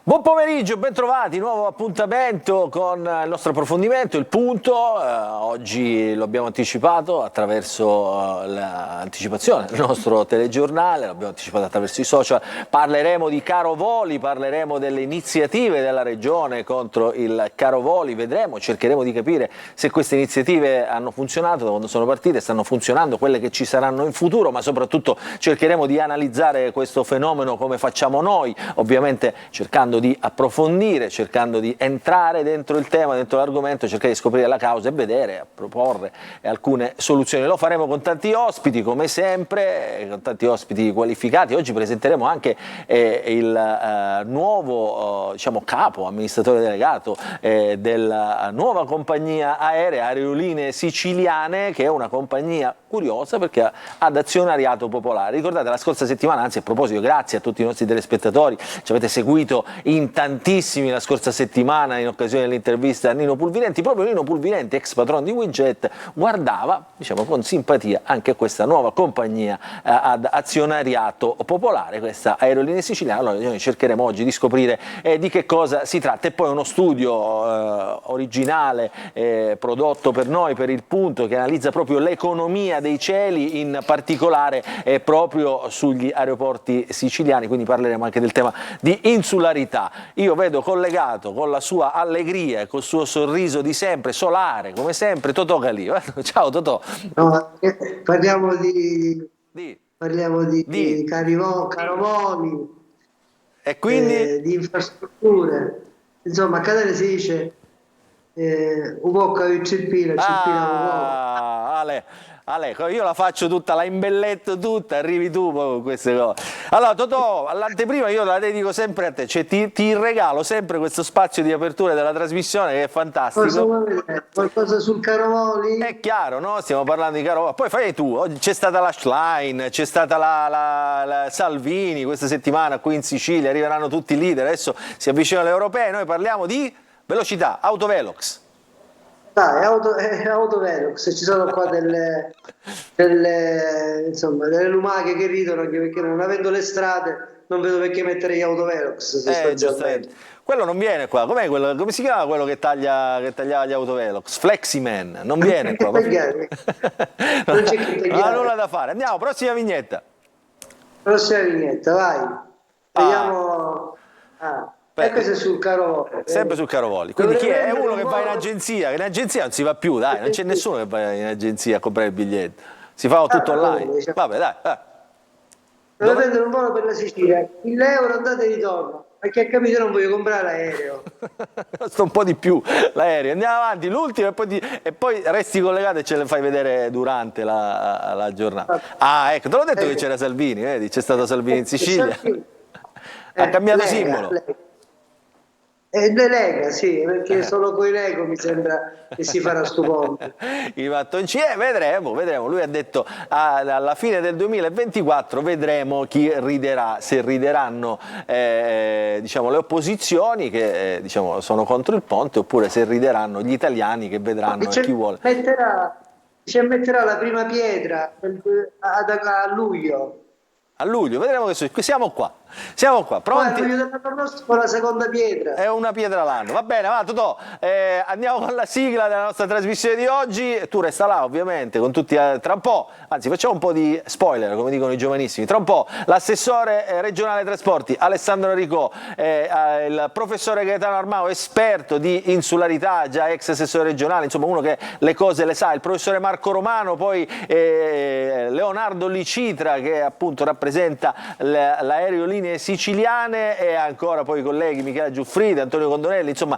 Buon pomeriggio, bentrovati, nuovo appuntamento con il nostro approfondimento, il punto. Oggi lo abbiamo anticipato attraverso l'anticipazione del nostro telegiornale, l'abbiamo anticipato attraverso i social. Parleremo di caro voli, parleremo delle iniziative della Regione contro il caro voli, vedremo, cercheremo di capire se queste iniziative hanno funzionato, da quando sono partite, stanno funzionando, quelle che ci saranno in futuro, ma soprattutto cercheremo di analizzare questo fenomeno come facciamo noi, ovviamente cercando di approfondire, cercando di entrare dentro il tema, dentro l'argomento, cercare di scoprire la causa e vedere, proporre alcune soluzioni. Lo faremo con tanti ospiti, come sempre, con tanti ospiti qualificati. Oggi presenteremo anche il nuovo capo, amministratore delegato della nuova compagnia aerea, Aerolinee Siciliane, che è una compagnia curiosa perché ha ad azionariato popolare. Ricordate la scorsa settimana, anzi a proposito, grazie a tutti i nostri telespettatori, ci avete seguito in tantissimi la scorsa settimana in occasione dell'intervista a Nino Pulvirenti. Proprio Nino Pulvirenti, ex patron di Wijet, guardava con simpatia anche questa nuova compagnia ad azionariato popolare, questa Aerolinee Siciliane. Allora noi cercheremo oggi di scoprire di che cosa si tratta, e poi uno studio originale prodotto per noi, per il punto, che analizza proprio l'economia dei cieli, in particolare proprio sugli aeroporti siciliani, quindi parleremo anche del tema di insularità. Io vedo collegato con la sua allegria e col suo sorriso di sempre, solare, come sempre, Totò Calì. Ciao Totò. No, parliamo di carovoli, E quindi? di infrastrutture. Insomma, a Catania si dice un po' che cirpina, cirpina un po'. Ale, io la faccio tutta, la imbelletto tutta, arrivi tu poi con queste cose. Allora Totò, all'anteprima io la dedico sempre a te, cioè ti regalo sempre questo spazio di apertura della trasmissione che è fantastico. Cosa vuoi vedere? Qualcosa sul carovoli? È chiaro, no? Stiamo parlando di caro. Poi fai tu, oggi c'è stata la Schlein, c'è stata la Salvini questa settimana qui in Sicilia, arriveranno tutti i leader, adesso si avvicinano le europee, noi parliamo di velocità, autovelox. Dai, autovelox, ci sono qua delle lumache che ridono, anche perché non avendo le strade non vedo perché mettere gli autovelox sostanzialmente. Quello non viene qua, com'è quello, come si chiama quello che tagliava gli autovelox? Fleximan, non viene qua. Non c'è che Non ha tagliare. nulla da fare. Andiamo, prossima vignetta. Prossima vignetta, vai. Vediamo. E questo è sul carovoli. Sempre sul carovoli. Quindi chi è? È uno che va in agenzia, che in agenzia non si va più, dai, non c'è nessuno che va in agenzia a comprare il biglietto. Si fa tutto online. Vabbè, dai. Devo prendere un volo per la Sicilia, 1.000 euro andata e ritorno. Perché ha capito, non voglio comprare l'aereo. Costa un po' di più l'aereo. Andiamo avanti, l'ultimo e poi resti collegato e ce le fai vedere durante la giornata. Ah, ecco, te l'ho detto che c'era Salvini, vedi? C'è stato Salvini in Sicilia. Ha cambiato simbolo. Le Lega, sì, perché solo con i Lego mi sembra che si farà sto ponte. I mattoncini, vedremo. Lui ha detto alla fine del 2024 vedremo chi riderà, se rideranno le opposizioni che sono contro il ponte, oppure se rideranno gli italiani che vedranno chi vuole. Metterà la prima pietra a luglio. A luglio, vedremo che siamo qua, pronti? La seconda pietra. È una pietra l'anno, va bene, va Totò, andiamo con la sigla della nostra trasmissione di oggi, tu resta là ovviamente con tutti, tra un po', anzi facciamo un po' di spoiler come dicono i giovanissimi, tra un po' l'assessore regionale trasporti Alessandro Enricò, il professore Gaetano Armao, esperto di insularità, già ex assessore regionale, insomma uno che le cose le sa, il professore Marco Romano, poi Leonardo Licitra che appunto rappresenta l'aerolinea siciliane, e ancora poi i colleghi Michela Giuffrida, Antonio Condonelli, insomma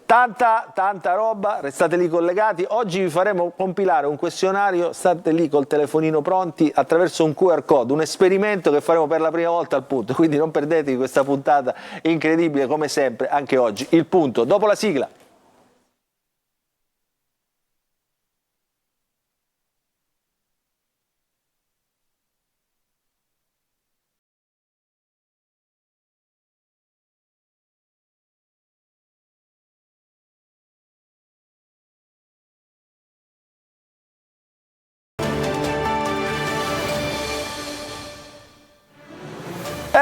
tanta roba, restate lì collegati. Oggi vi faremo compilare un questionario, state lì col telefonino pronti, attraverso un QR code, un esperimento che faremo per la prima volta al punto, quindi non perdetevi questa puntata incredibile come sempre, anche oggi, il punto, dopo la sigla.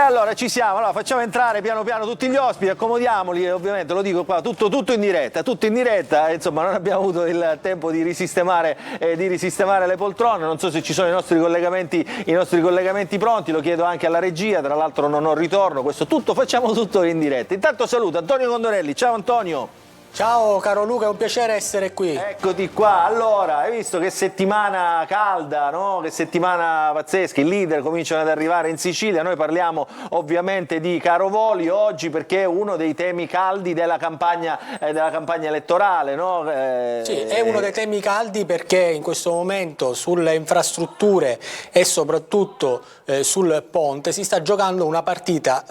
allora ci siamo, allora facciamo entrare piano piano tutti gli ospiti, accomodiamoli, ovviamente lo dico qua, tutto in diretta, insomma non abbiamo avuto il tempo di risistemare le poltrone, non so se ci sono i nostri collegamenti pronti, lo chiedo anche alla regia, tra l'altro non ho ritorno, facciamo tutto in diretta. Intanto saluto Antonio Condorelli, ciao Antonio. Ciao caro Luca, è un piacere essere qui. Eccoti qua, allora, hai visto che settimana calda, no? Che settimana pazzesca, i leader cominciano ad arrivare in Sicilia, noi parliamo ovviamente di Caro Voli oggi perché è uno dei temi caldi della campagna elettorale, no? Sì, è uno dei temi caldi perché in questo momento sulle infrastrutture e soprattutto sul ponte si sta giocando una partita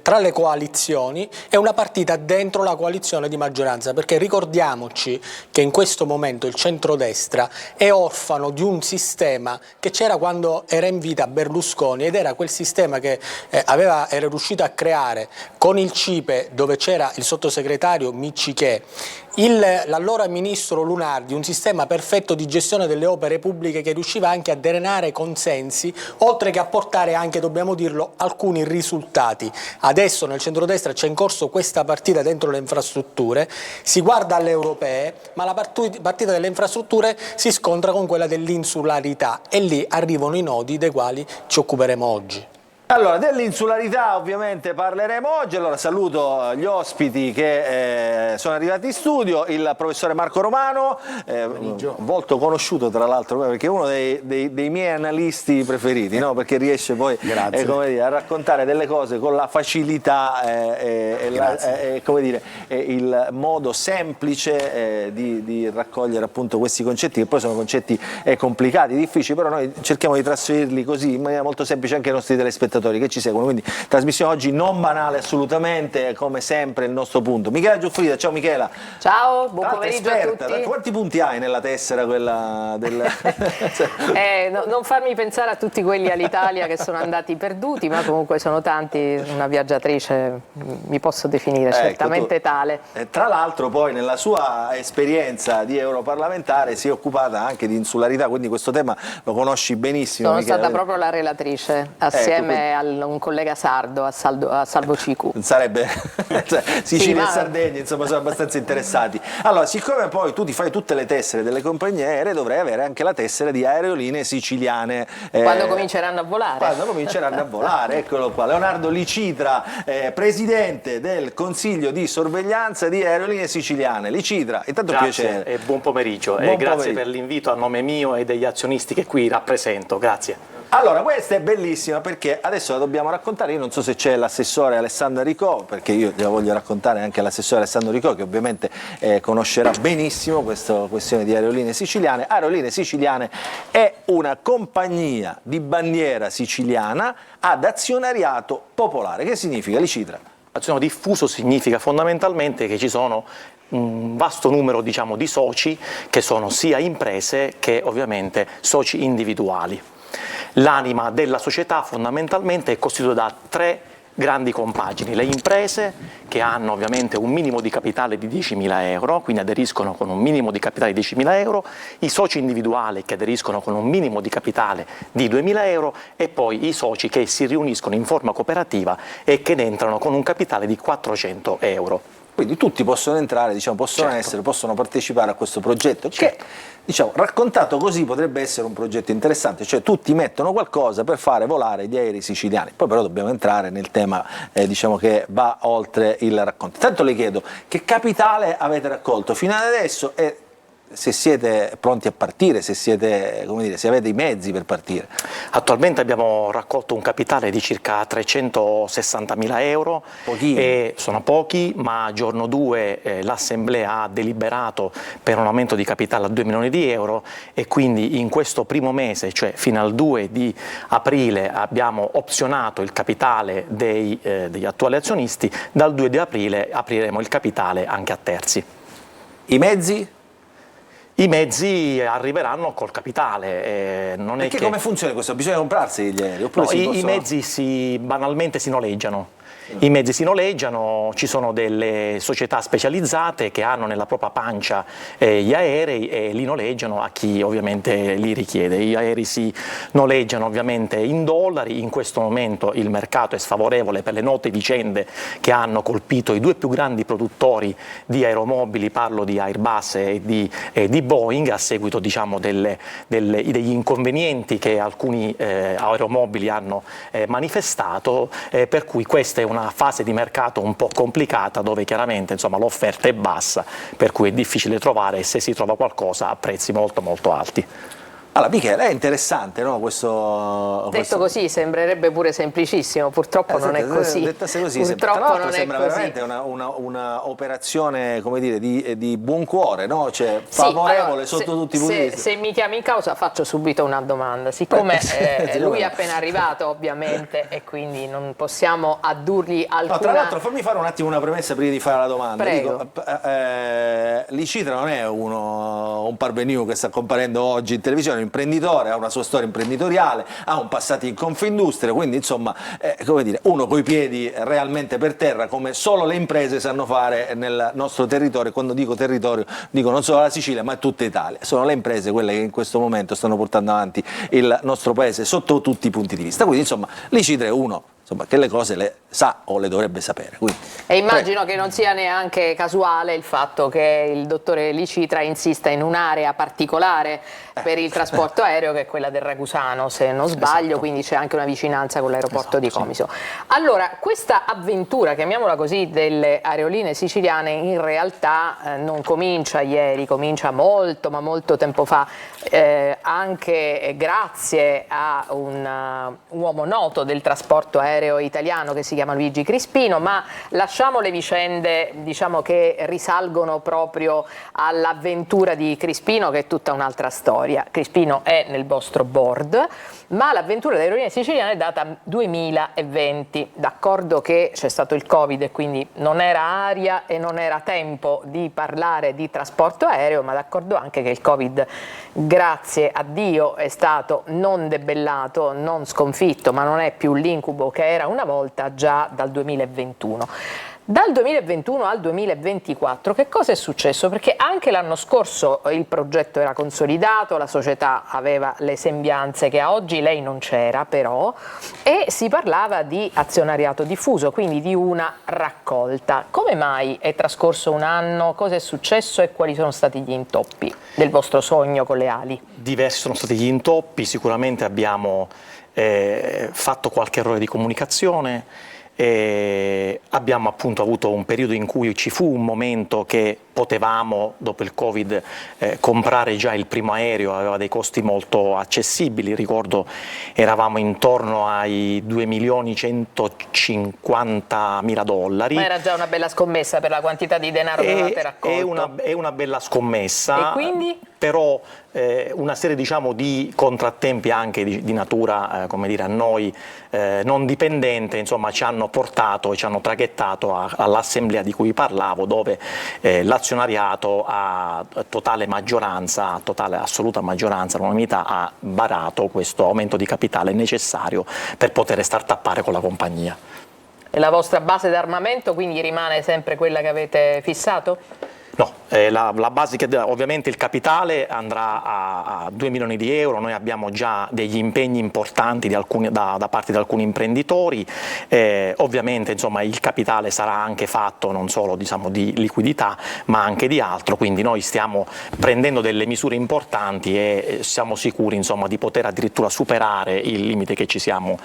tra le coalizioni e una partita dentro la coalizione di maggioranza, perché ricordiamoci che in questo momento il centrodestra è orfano di un sistema che c'era quando era in vita Berlusconi ed era quel sistema che era riuscito a creare con il CIPE, dove c'era il sottosegretario Miccichè, l'allora ministro Lunardi, un sistema perfetto di gestione delle opere pubbliche che riusciva anche a drenare consensi, oltre che a portare anche, dobbiamo dirlo, alcuni risultati. Adesso nel centrodestra c'è in corso questa partita dentro le infrastrutture, si guarda alle europee, ma la partita delle infrastrutture si scontra con quella dell'insularità e lì arrivano i nodi dei quali ci occuperemo oggi. Allora, dell'insularità ovviamente parleremo oggi, allora saluto gli ospiti che sono arrivati in studio, il professore Marco Romano, volto conosciuto tra l'altro perché è uno dei miei analisti preferiti, no? Perché riesce poi come dire, a raccontare delle cose con la facilità come dire, il modo semplice di raccogliere appunto questi concetti che poi sono concetti complicati, difficili, però noi cerchiamo di trasferirli così in maniera molto semplice anche ai nostri telespettatori che ci seguono, quindi trasmissione oggi non banale assolutamente, come sempre il nostro punto. Michela Giuffrida, ciao Michela. Ciao, buon pomeriggio esperta, a tutti. Quanti punti hai nella tessera quella del... Non farmi pensare a tutti quelli all'Italia che sono andati perduti, ma comunque sono tanti, una viaggiatrice mi posso definire certamente tale. Tra l'altro poi nella sua esperienza di europarlamentare si è occupata anche di insularità, quindi questo tema lo conosci benissimo. Sono Michela. stata proprio la relatrice, assieme a un collega sardo, a Salvo Cicu. Sarebbe Sicilia sì, e Sardegna, insomma, sono abbastanza interessati. Allora, siccome poi tu ti fai tutte le tessere delle compagnie aeree, dovrai avere anche la tessera di Aerolinee Siciliane. Quando cominceranno a volare. Quando cominceranno a volare, eccolo qua. Leonardo Licitra, presidente del Consiglio di sorveglianza di Aerolinee Siciliane. Licitra, intanto grazie piacere. E buon pomeriggio. Grazie per l'invito a nome mio e degli azionisti che qui rappresento. Grazie. Allora, questa è bellissima perché adesso la dobbiamo raccontare, io non so se c'è l'assessore Alessandro Ricò, perché io gliela voglio raccontare anche all'assessore Alessandro Ricò che ovviamente conoscerà benissimo questa questione di Aerolinee Siciliane. Aerolinee Siciliane è una compagnia di bandiera siciliana ad azionariato popolare. Che significa, Licitra? Azionariato diffuso significa fondamentalmente che ci sono un vasto numero, diciamo, di soci che sono sia imprese che ovviamente soci individuali. L'anima della società fondamentalmente è costituita da tre grandi compagini: le imprese, che hanno ovviamente un minimo di capitale di 10.000 euro, quindi aderiscono con un minimo di capitale di 10.000 euro, i soci individuali che aderiscono con un minimo di capitale di 2.000 euro e poi i soci che si riuniscono in forma cooperativa e che ne entrano con un capitale di 400 euro. Quindi tutti possono entrare, diciamo, possono partecipare a questo progetto che, diciamo, raccontato così potrebbe essere un progetto interessante, cioè tutti mettono qualcosa per fare volare gli aerei siciliani. Poi però dobbiamo entrare nel tema diciamo che va oltre il racconto. Tanto le chiedo, che capitale avete raccolto fino ad adesso e se siete pronti a partire, se siete, come dire, se avete i mezzi per partire? Attualmente abbiamo raccolto un capitale di circa 360.000 euro. Pochini. Sono pochi, ma giorno 2 l'Assemblea ha deliberato per un aumento di capitale a 2 milioni di euro e quindi in questo primo mese, cioè fino al 2 di aprile, abbiamo opzionato il capitale degli attuali azionisti. Dal 2 di aprile apriremo il capitale anche a terzi. I mezzi? I mezzi arriveranno col capitale. Non Perché è che... come funziona questo? Bisogna comprarsi gli aerei? Oppure No, si i possono... mezzi banalmente si noleggiano. I mezzi si noleggiano, ci sono delle società specializzate che hanno nella propria pancia gli aerei e li noleggiano a chi ovviamente li richiede. Gli aerei si noleggiano ovviamente in dollari, in questo momento il mercato è sfavorevole per le note vicende che hanno colpito i due più grandi produttori di aeromobili, parlo di Airbus e di Boeing, a seguito diciamo degli inconvenienti che alcuni aeromobili hanno manifestato, per cui questa è una fase di mercato un po' complicata dove chiaramente l'offerta è bassa, per cui è difficile trovare, e se si trova qualcosa a prezzi molto molto alti. Allora, Michele, è interessante, no? Questo così sembrerebbe pure semplicissimo, purtroppo non è così. Dettasse così, Purtroppo tra l'altro non è sembra così. veramente una operazione, come dire, di buon cuore, no? Cioè, favorevole sotto tutti i punti di vista. Se mi chiami in causa faccio subito una domanda, siccome lui è appena arrivato ovviamente e quindi non possiamo addurgli alcuna... No, tra l'altro fammi fare un attimo una premessa prima di fare la domanda. Prego. Licitra non è un parvenu che sta comparendo oggi in televisione, è un imprenditore, ha una sua storia imprenditoriale, ha un passato in Confindustria, quindi insomma, come dire, uno coi piedi realmente per terra, come solo le imprese sanno fare nel nostro territorio. Quando dico territorio dico non solo la Sicilia ma tutta Italia. Sono le imprese quelle che in questo momento stanno portando avanti il nostro paese sotto tutti i punti di vista. Quindi insomma, Licitra è uno che le cose le sa o le dovrebbe sapere. Quindi, e immagino che non sia neanche casuale il fatto che il dottore Licitra insista in un'area particolare per il trasporto aereo, che è quella del Ragusano, se non sbaglio, esatto. Quindi c'è anche una vicinanza con l'aeroporto di Sì. Comiso. Allora, questa avventura, chiamiamola così, delle aerolinee siciliane in realtà non comincia ieri, comincia molto, ma molto tempo fa, anche grazie a un uomo noto del trasporto aereo italiano che si chiama Luigi Crispino, ma lasciamo le vicende, diciamo, che risalgono proprio all'avventura di Crispino, che è tutta un'altra storia. Crispino è nel vostro board, ma l'avventura delle aerolinee siciliane è data 2020, d'accordo che c'è stato il Covid e quindi non era aria e non era tempo di parlare di trasporto aereo, ma d'accordo anche che il Covid, grazie a Dio, è stato non debellato, non sconfitto, ma non è più l'incubo che era una volta, già dal 2021. Dal 2021 al 2024 che cosa è successo? Perché anche l'anno scorso il progetto era consolidato, la società aveva le sembianze che a oggi lei non c'era però, e si parlava di azionariato diffuso, quindi di una raccolta. Come mai è trascorso un anno? Cosa è successo e quali sono stati gli intoppi del vostro sogno con le ali? Diversi sono stati gli intoppi, sicuramente abbiamo fatto qualche errore di comunicazione. Abbiamo appunto avuto un periodo in cui ci fu un momento che potevamo, dopo il Covid, comprare già il primo aereo, aveva dei costi molto accessibili, ricordo eravamo intorno ai $2.150.000. Ma era già una bella scommessa per la quantità di denaro che avevate raccolto. È una bella scommessa. E quindi? Però una serie, diciamo, di contrattempi anche di natura, come dire, a noi non dipendente, insomma, ci hanno portato e ci hanno traghettato all'assemblea di cui parlavo, dove l'azionariato a totale maggioranza, totale assoluta maggioranza, l'unanimità, ha barato questo aumento di capitale necessario per poter startuppare con la compagnia. E la vostra base d'armamento quindi rimane sempre quella che avete fissato? No, la base, ovviamente il capitale andrà a 2 milioni di euro, noi abbiamo già degli impegni importanti da parte di alcuni imprenditori, ovviamente insomma, il capitale sarà anche fatto non solo, diciamo, di liquidità ma anche di altro, quindi noi stiamo prendendo delle misure importanti e siamo sicuri, insomma, di poter addirittura superare il limite che ci siamo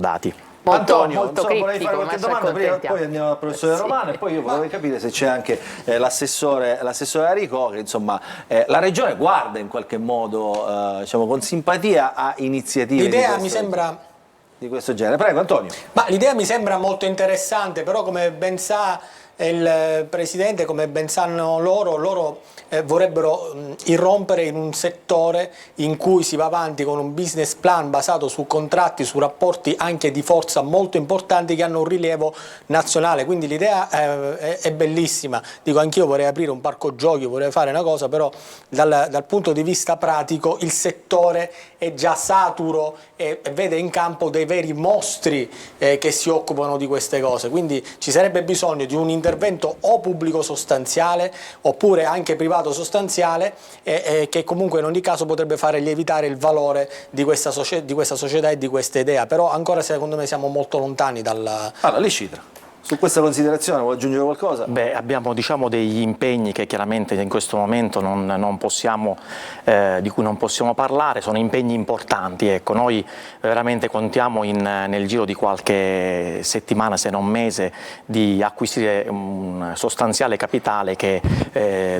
dati. Antonio, molto vorrei criptico, fare qualche ma ci domanda, accontentiamo. poi andiamo al professore Sì. Romano e poi io vorrei capire se c'è anche l'assessore Aricò, che insomma la regione guarda in qualche modo diciamo, con simpatia a iniziative L'idea mi sembra... di questo genere. Prego Antonio. Ma l'idea mi sembra molto interessante, però come ben sa il Presidente, come ben sanno loro vorrebbero irrompere in un settore in cui si va avanti con un business plan basato su contratti, su rapporti anche di forza molto importanti che hanno un rilievo nazionale, quindi l'idea è bellissima. Dico, anch'io vorrei aprire un parco giochi, vorrei fare una cosa, però dal punto di vista pratico il settore è già saturo e vede in campo dei veri mostri che si occupano di queste cose, quindi ci sarebbe bisogno di un intervento o pubblico sostanziale oppure anche privato sostanziale che comunque in ogni caso potrebbe fare lievitare il valore di questa società e di questa idea, però ancora secondo me siamo molto lontani dalla... Allora, Licitra, su questa considerazione vuoi aggiungere qualcosa? Beh, abbiamo degli impegni che chiaramente in questo momento non possiamo, di cui non possiamo parlare, sono impegni importanti. Ecco, noi veramente contiamo nel giro di qualche settimana, se non mese, di acquisire un sostanziale capitale che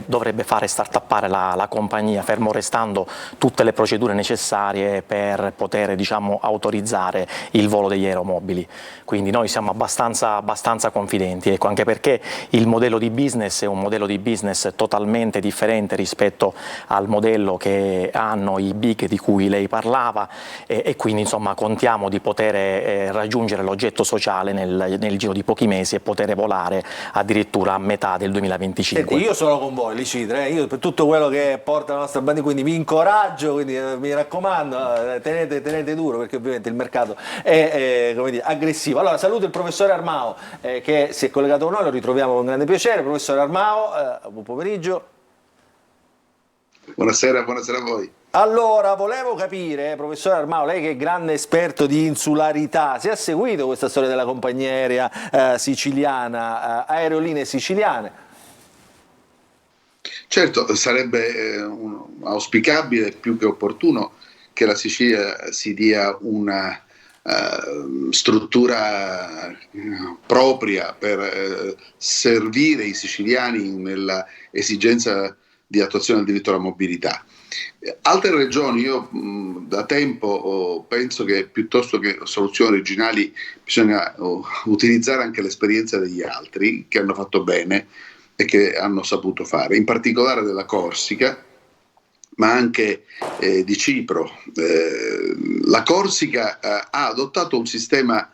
dovrebbe fare startuppare la compagnia, fermo restando tutte le procedure necessarie per poter, diciamo, autorizzare il volo degli aeromobili. Quindi noi siamo abbastanza confidenti, ecco, anche perché il modello di business è un modello di business totalmente differente rispetto al modello che hanno i big di cui lei parlava e quindi insomma contiamo di poter raggiungere l'oggetto sociale nel giro di pochi mesi e poter volare addirittura a metà del 2025. Senti, io sono con voi, Licitra, io per tutto quello che porta la nostra bandiera, quindi vi incoraggio, quindi mi raccomando, tenete duro perché ovviamente il mercato è come dire, aggressivo. Allora saluto il professore Armao che si è collegato con noi, lo ritroviamo con grande piacere. Professore Armao, buon pomeriggio. Buonasera a voi. Allora, volevo capire, professore Armao, lei che è grande esperto di insularità, si è seguito questa storia della compagnia aerea siciliana, Aerolinee Siciliane? Certo, sarebbe auspicabile, più che opportuno, che la Sicilia si dia una struttura propria per servire i siciliani nella esigenza di attuazione del diritto alla mobilità. Altre regioni, io da tempo penso che piuttosto che soluzioni originali bisogna utilizzare anche l'esperienza degli altri che hanno fatto bene e che hanno saputo fare, in particolare della Corsica, ma anche di Cipro. La Corsica ha adottato un sistema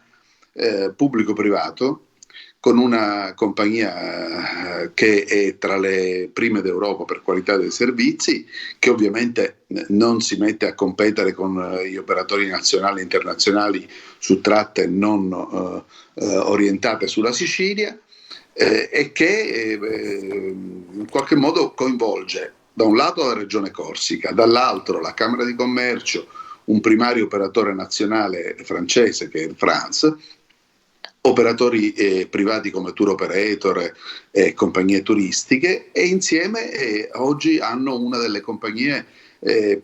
pubblico-privato con una compagnia che è tra le prime d'Europa per qualità dei servizi, che ovviamente non si mette a competere con gli operatori nazionali e internazionali su tratte non orientate sulla Sicilia, e che in qualche modo coinvolge da un lato la regione Corsica, dall'altro la Camera di Commercio, un primario operatore nazionale francese che è il France, operatori privati come tour operator e compagnie turistiche, e insieme oggi hanno una delle compagnie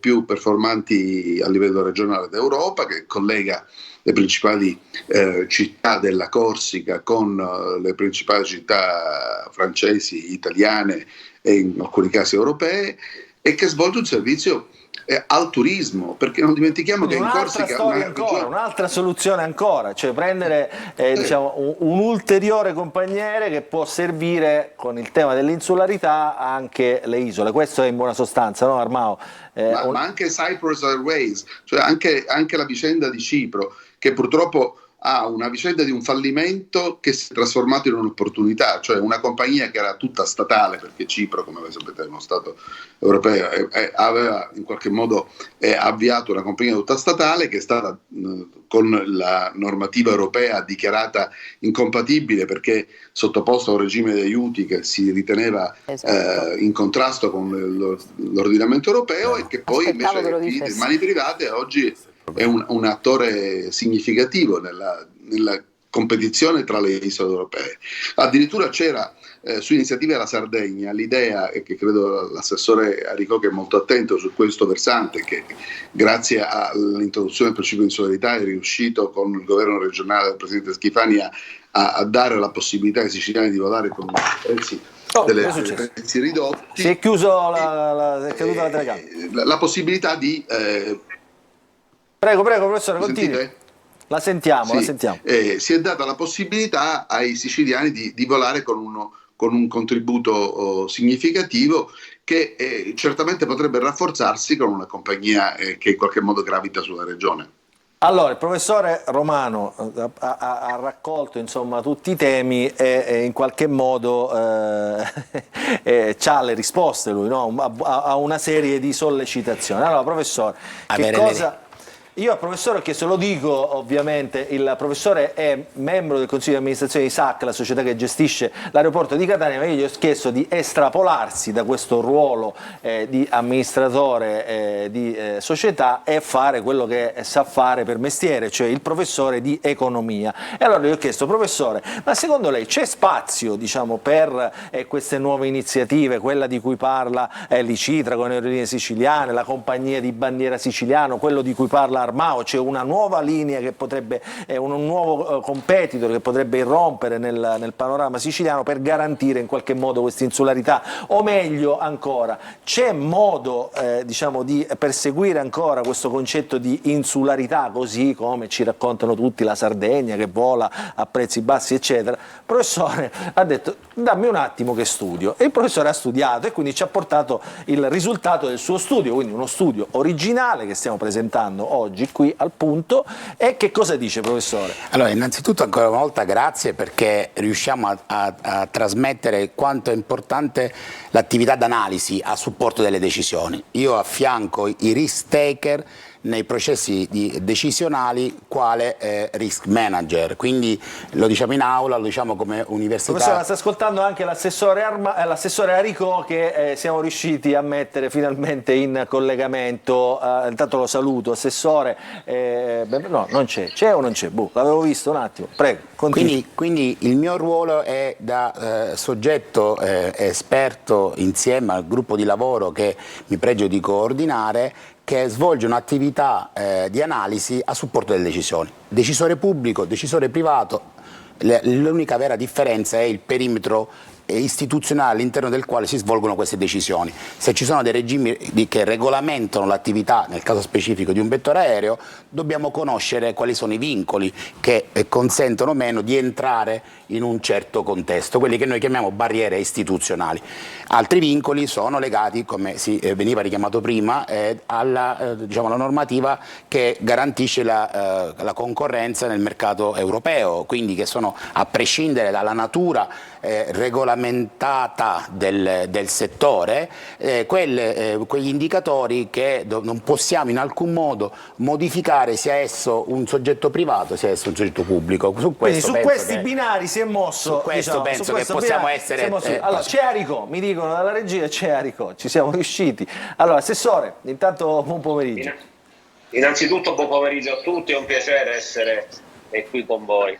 più performanti a livello regionale d'Europa, che collega le principali città della Corsica con le principali città francesi, italiane e in alcuni casi europee, e che svolge un servizio al turismo, perché non dimentichiamo che in Corsica un'altra soluzione ancora, cioè prendere diciamo, un ulteriore compagniere che può servire con il tema dell'insularità anche le isole. Questo è in buona sostanza, no Armao? Ma anche Cyprus Airways, cioè anche la vicenda di Cipro, che purtroppo ha una vicenda di un fallimento che si è trasformato in un'opportunità, cioè una compagnia che era tutta statale, perché Cipro, come voi sapete, è uno Stato europeo, aveva in qualche modo avviato una compagnia tutta statale che è stata con la normativa europea dichiarata incompatibile perché sottoposta a un regime di aiuti che si riteneva in contrasto con l'ordinamento europeo, e che poi invece in mani private oggi è un attore significativo nella competizione tra le isole europee. Addirittura c'era su iniziativa della Sardegna l'idea, e che credo l'assessore Aricò, che è molto attento su questo versante, che grazie all'introduzione del principio di insularità è riuscito con il governo regionale del presidente Schifani a dare la possibilità ai siciliani di volare con prezzi prezzi ridotti. Si è chiuso è caduta la telecamera. La possibilità di Prego, professore, continui. sentite? La sentiamo, Sì, la sentiamo. si è data la possibilità ai siciliani di volare con un contributo significativo che certamente potrebbe rafforzarsi con una compagnia che in qualche modo gravita sulla regione. Allora, il professore Romano ha raccolto insomma tutti i temi e in qualche modo c'ha le risposte lui, no? A una serie di sollecitazioni. Allora, professore, che cosa... Io al professore ho chiesto, lo dico ovviamente, il professore è membro del consiglio di amministrazione di SAC, la società che gestisce l'aeroporto di Catania, ma io gli ho chiesto di estrapolarsi da questo ruolo di amministratore di società e fare quello che sa fare per mestiere, cioè il professore di economia. E allora gli ho chiesto, professore, ma secondo lei c'è spazio, diciamo, per queste nuove iniziative, quella di cui parla Licitra con le Aerolinee Siciliane, la compagnia di bandiera siciliano, quello di cui parla Armao, c'è una nuova linea che potrebbe, un nuovo competitor che potrebbe irrompere nel panorama siciliano per garantire in qualche modo questa insularità, o meglio ancora, c'è modo diciamo di perseguire ancora questo concetto di insularità così come ci raccontano tutti, la Sardegna che vola a prezzi bassi eccetera. Il professore ha detto dammi un attimo che studio, e il professore ha studiato e quindi ci ha portato il risultato del suo studio, quindi uno studio originale che stiamo presentando oggi qui al Punto. E che cosa dice, professore? Allora, innanzitutto ancora una volta grazie, perché riusciamo a trasmettere quanto è importante l'attività d'analisi a supporto delle decisioni. Io affianco i risk taker nei processi decisionali quale risk manager, quindi lo diciamo in aula, lo diciamo come università. Professore, sta ascoltando anche l'assessore Aricò che siamo riusciti a mettere finalmente in collegamento. Intanto lo saluto, assessore. No, non c'è o non c'è? L'avevo visto un attimo, prego, continui. Quindi il mio ruolo è da soggetto esperto insieme al gruppo di lavoro che mi pregio di coordinare, che svolge un'attività di analisi a supporto delle decisioni. Decisore pubblico, decisore privato, l'unica vera differenza è il perimetro istituzionale all'interno del quale si svolgono queste decisioni. Se ci sono dei regimi che regolamentano l'attività, nel caso specifico di un vettore aereo, dobbiamo conoscere quali sono i vincoli che consentono o meno di entrare in un certo contesto, quelli che noi chiamiamo barriere istituzionali. Altri vincoli sono legati, come veniva richiamato prima, alla normativa che garantisce la concorrenza nel mercato europeo, quindi che sono, a prescindere dalla natura regolamentata del settore, quegli indicatori che non possiamo in alcun modo modificare, sia esso un soggetto privato sia esso un soggetto pubblico. Su questi binari si è mosso. Su questo penso che possiamo essere. Allora, c'è Aricò, mi dicono dalla regia, c'è Aricò, ci siamo riusciti. Allora, assessore, intanto buon pomeriggio. Innanzitutto buon pomeriggio a tutti, è un piacere essere qui con voi.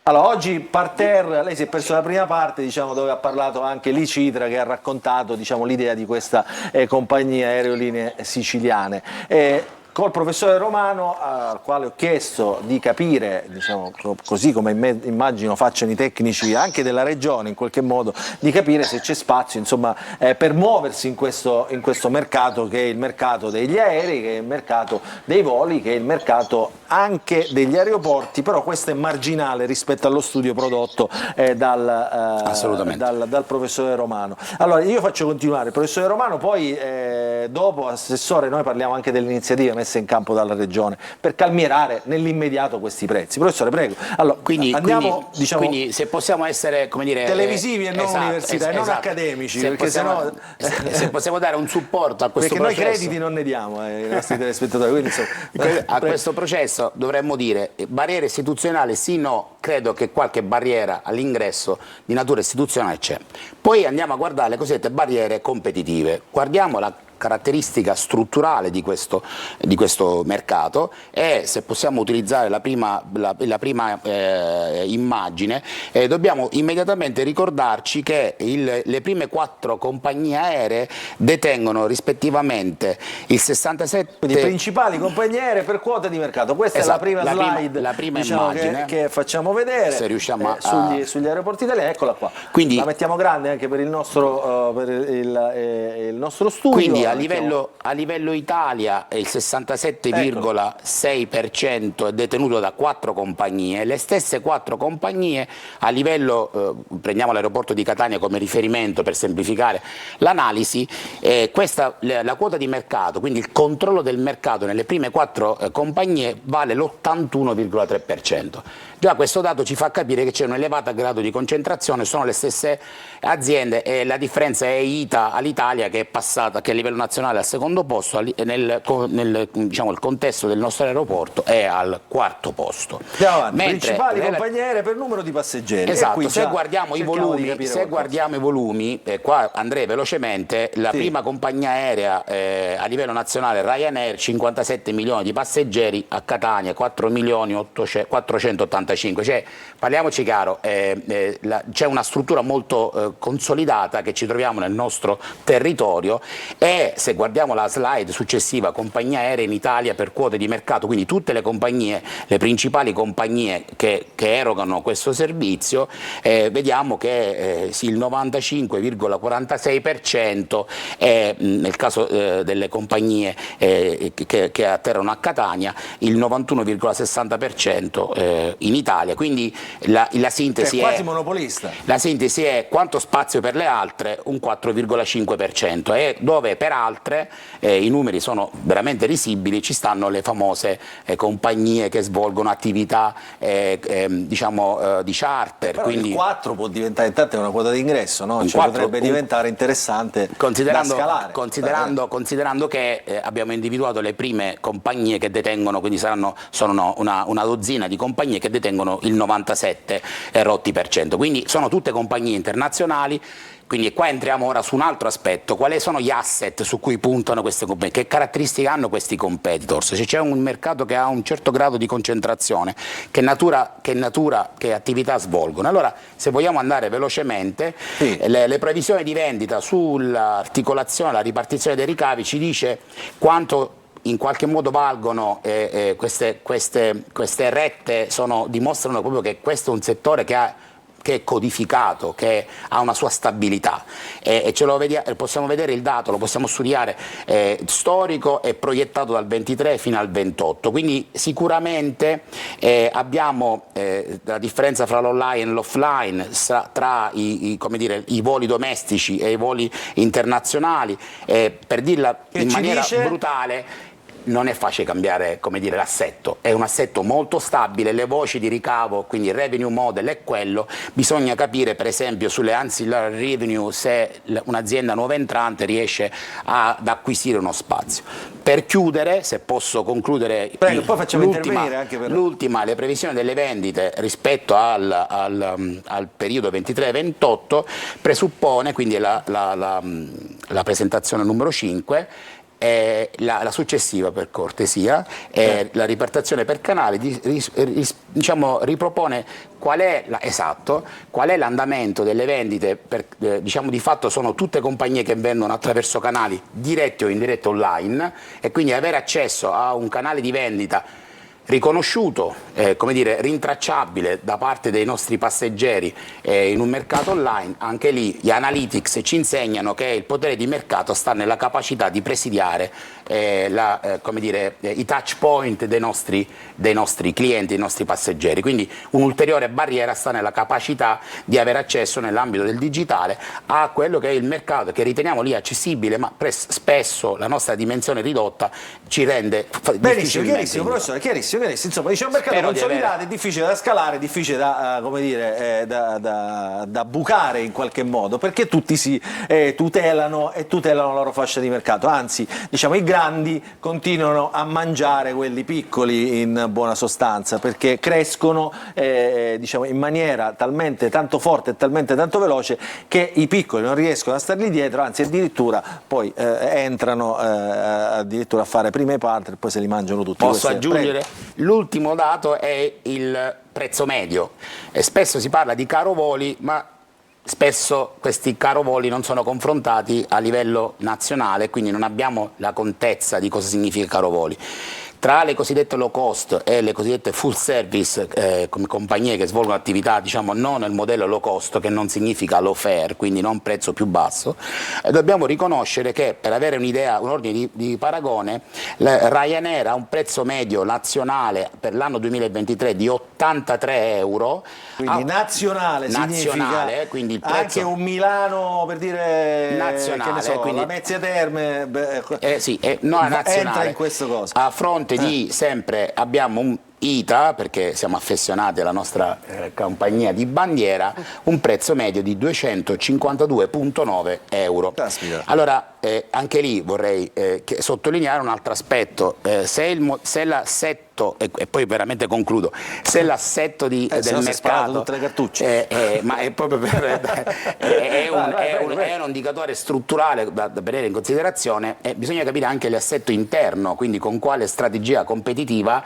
Allora, oggi parterre, lei si è perso la prima parte, diciamo, dove ha parlato anche Licitra, che ha raccontato, diciamo, l'idea di questa compagnia Aerolinee Siciliane. Col professore Romano, al quale ho chiesto di capire, diciamo, così come immagino facciano i tecnici anche della regione in qualche modo, di capire se c'è spazio, insomma, per muoversi in questo mercato, che è il mercato degli aerei, che è il mercato dei voli, che è il mercato anche degli aeroporti, però questo è marginale rispetto allo studio prodotto dal professore Romano. Allora, io faccio continuare il professore Romano, poi dopo, assessore, noi parliamo anche delle iniziative messe in campo dalla regione per calmierare nell'immediato questi prezzi. Professore, prego. Allora, andiamo, quindi se possiamo essere, come dire, televisivi e non universitari, non accademici, perché se possiamo dare un supporto a questo processo, perché noi crediti non ne diamo ai nostri telespettatori, quindi, a questo processo dovremmo dire barriere istituzionali sì, no, credo che qualche barriera all'ingresso di natura istituzionale c'è. Poi andiamo a guardare le cosiddette barriere competitive, guardiamo la caratteristica strutturale di questo mercato, e se possiamo utilizzare la prima immagine, dobbiamo immediatamente ricordarci che le prime 4 compagnie aeree detengono rispettivamente il 67%. Quindi principali compagnie aeree per quota di mercato. Questa è la prima slide, la prima diciamo, immagine che facciamo vedere, se riusciamo sugli aeroporti italiani. Eccola qua. Quindi, la mettiamo grande anche per il nostro studio. Quindi a livello Italia il 67,6% è detenuto da 4 compagnie, le stesse 4 compagnie a livello, prendiamo l'aeroporto di Catania come riferimento per semplificare l'analisi, la quota di mercato, quindi il controllo del mercato nelle prime 4 compagnie vale l'81,3%. Già questo dato ci fa capire che c'è un elevato grado di concentrazione, sono le stesse aziende e la differenza è ITA all'Italia che è passata, che a livello nazionale è al secondo posto, diciamo, il contesto del nostro aeroporto è al 4º posto. Andiamo avanti, principali compagnie aeree per numero di passeggeri. Esatto, se guardiamo i volumi, qua andrei velocemente, la prima compagnia aerea a livello nazionale Ryanair, 57 milioni di passeggeri, a Catania 4 milioni 485, cioè parliamoci chiaro, c'è una struttura molto consolidata che ci troviamo nel nostro territorio e se guardiamo la slide successiva, compagnie aeree in Italia per quote di mercato, quindi tutte le compagnie, le principali compagnie che erogano questo servizio, vediamo che il 95,46% è nel caso delle compagnie che atterrano a Catania, il 91,60% in Italia, quindi la sintesi è quasi monopolista. La sintesi è quanto spazio per le altre, un 4,5%, e dove per altre i numeri sono veramente risibili, ci stanno le famose compagnie che svolgono attività diciamo di charter. Però quindi il 4 può diventare intanto una quota d'ingresso, no? Cioè potrebbe diventare interessante da scalare. Considerando che abbiamo individuato le prime compagnie che detengono, quindi sono una dozzina di compagnie che detengono il 97%, quindi sono tutte compagnie internazionali. Quindi qua entriamo ora su un altro aspetto: quali sono gli asset su cui puntano queste compagnie, che caratteristiche hanno questi competitors, se c'è un mercato che ha un certo grado di concentrazione, che attività svolgono. Allora, se vogliamo andare velocemente, le previsioni di vendita sull'articolazione, la ripartizione dei ricavi ci dice quanto in qualche modo valgono queste rette, dimostrano proprio che questo è un settore che è codificato, che ha una sua stabilità e possiamo vedere il dato, lo possiamo studiare, storico e proiettato dal 23 fino al 28, quindi sicuramente abbiamo la differenza fra l'online e l'offline, tra i voli domestici e i voli internazionali, per dirla in maniera brutale. Non è facile cambiare, l'assetto, è un assetto molto stabile, le voci di ricavo, quindi il revenue model è quello, bisogna capire per esempio sulle ancillary revenue se un'azienda nuova entrante riesce ad acquisire uno spazio. Per chiudere, se posso concludere, poi facciamo intervenire anche per l'ultima, le previsioni delle vendite rispetto al periodo 23-28 presuppone, quindi la presentazione numero 5, la successiva, per cortesia, la ripartizione per canali, ripropone qual è l'andamento delle vendite, di fatto sono tutte compagnie che vendono attraverso canali diretti o indiretti online, e quindi avere accesso a un canale di vendita riconosciuto, rintracciabile da parte dei nostri passeggeri in un mercato online. Anche lì gli analytics ci insegnano che il potere di mercato sta nella capacità di presidiare i touch point dei nostri clienti, dei nostri passeggeri. Quindi un'ulteriore barriera sta nella capacità di avere accesso nell'ambito del digitale a quello che è il mercato, che riteniamo lì accessibile, ma spesso la nostra dimensione ridotta ci rende benissimo, chiarissimo, professore, chiarissimo. Insomma, dice un mercato consolidato, è difficile da scalare, è difficile da bucare in qualche modo, perché tutti si tutelano la loro fascia di mercato, anzi i grandi continuano a mangiare quelli piccoli, in buona sostanza, perché crescono in maniera talmente tanto forte e talmente tanto veloce che i piccoli non riescono a stargli dietro, anzi addirittura poi entrano addirittura a fare prima i partner e poi se li mangiano tutti. Posso aggiungere? L'ultimo dato è il prezzo medio. Spesso si parla di caro voli, ma spesso questi caro voli non sono confrontati a livello nazionale, quindi non abbiamo la contezza di cosa significa caro voli. tra le cosiddette low cost e le cosiddette full service, come compagnie che svolgono attività diciamo non nel modello low cost, che non significa low fare, quindi non prezzo più basso, dobbiamo riconoscere che, per avere un'idea, un ordine di paragone, Ryanair ha un prezzo medio nazionale per l'anno 2023 di 83 euro. Quindi nazionale significa quindi il prezzo anche un Milano, per dire, nazionale, che ne so, quindi la Mezzia Terme nazionale, entra in questo coso. a fronte di sempre abbiamo un ITA, perché siamo affezionati alla nostra compagnia di bandiera, un prezzo medio di 252,9 euro. Caspita. Allora anche lì vorrei sottolineare un altro aspetto, se l'assetto, e poi veramente concludo, se l'assetto del mercato tutte le cartucce. ma è proprio è un indicatore strutturale da tenere in considerazione, bisogna capire anche l'assetto interno, quindi con quale strategia competitiva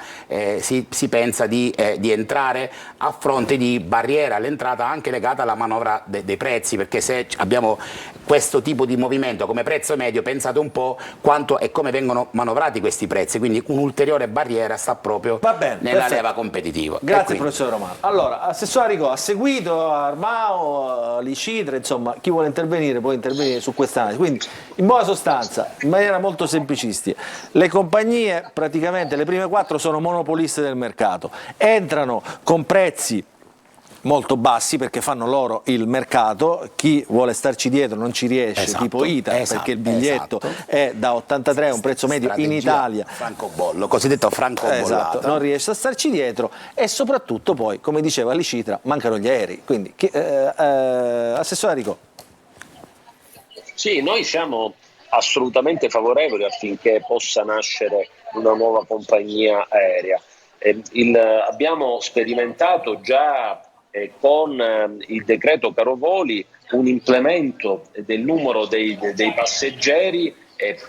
si pensa di entrare a fronte di barriera all'entrata anche legata alla manovra dei prezzi, perché se abbiamo questo tipo di movimento come prezzo medio, pensate un po' quanto e come vengono manovrati questi prezzi, quindi un'ulteriore barriera sta proprio nella leva competitiva. Grazie professor Romano. Allora, assessore Aricò, ha seguito Armao, Licidre, insomma, chi vuole intervenire può intervenire su questa analisi. Quindi, in buona sostanza, in maniera molto semplicistica, le compagnie, praticamente le prime 4 sono monopoliste del mercato, entrano con prezzi molto bassi perché fanno loro il mercato, chi vuole starci dietro non ci riesce, tipo ITA, perché il biglietto è da 83, un prezzo medio in Italia, francobollo, cosiddetto francobollato, non riesce a starci dietro, e soprattutto poi, come diceva Licitra, mancano gli aerei. Quindi assessore Aricò. Sì, noi siamo assolutamente favorevoli affinché possa nascere una nuova compagnia aerea. Abbiamo sperimentato già con il decreto Carovoli un implemento del numero dei passeggeri,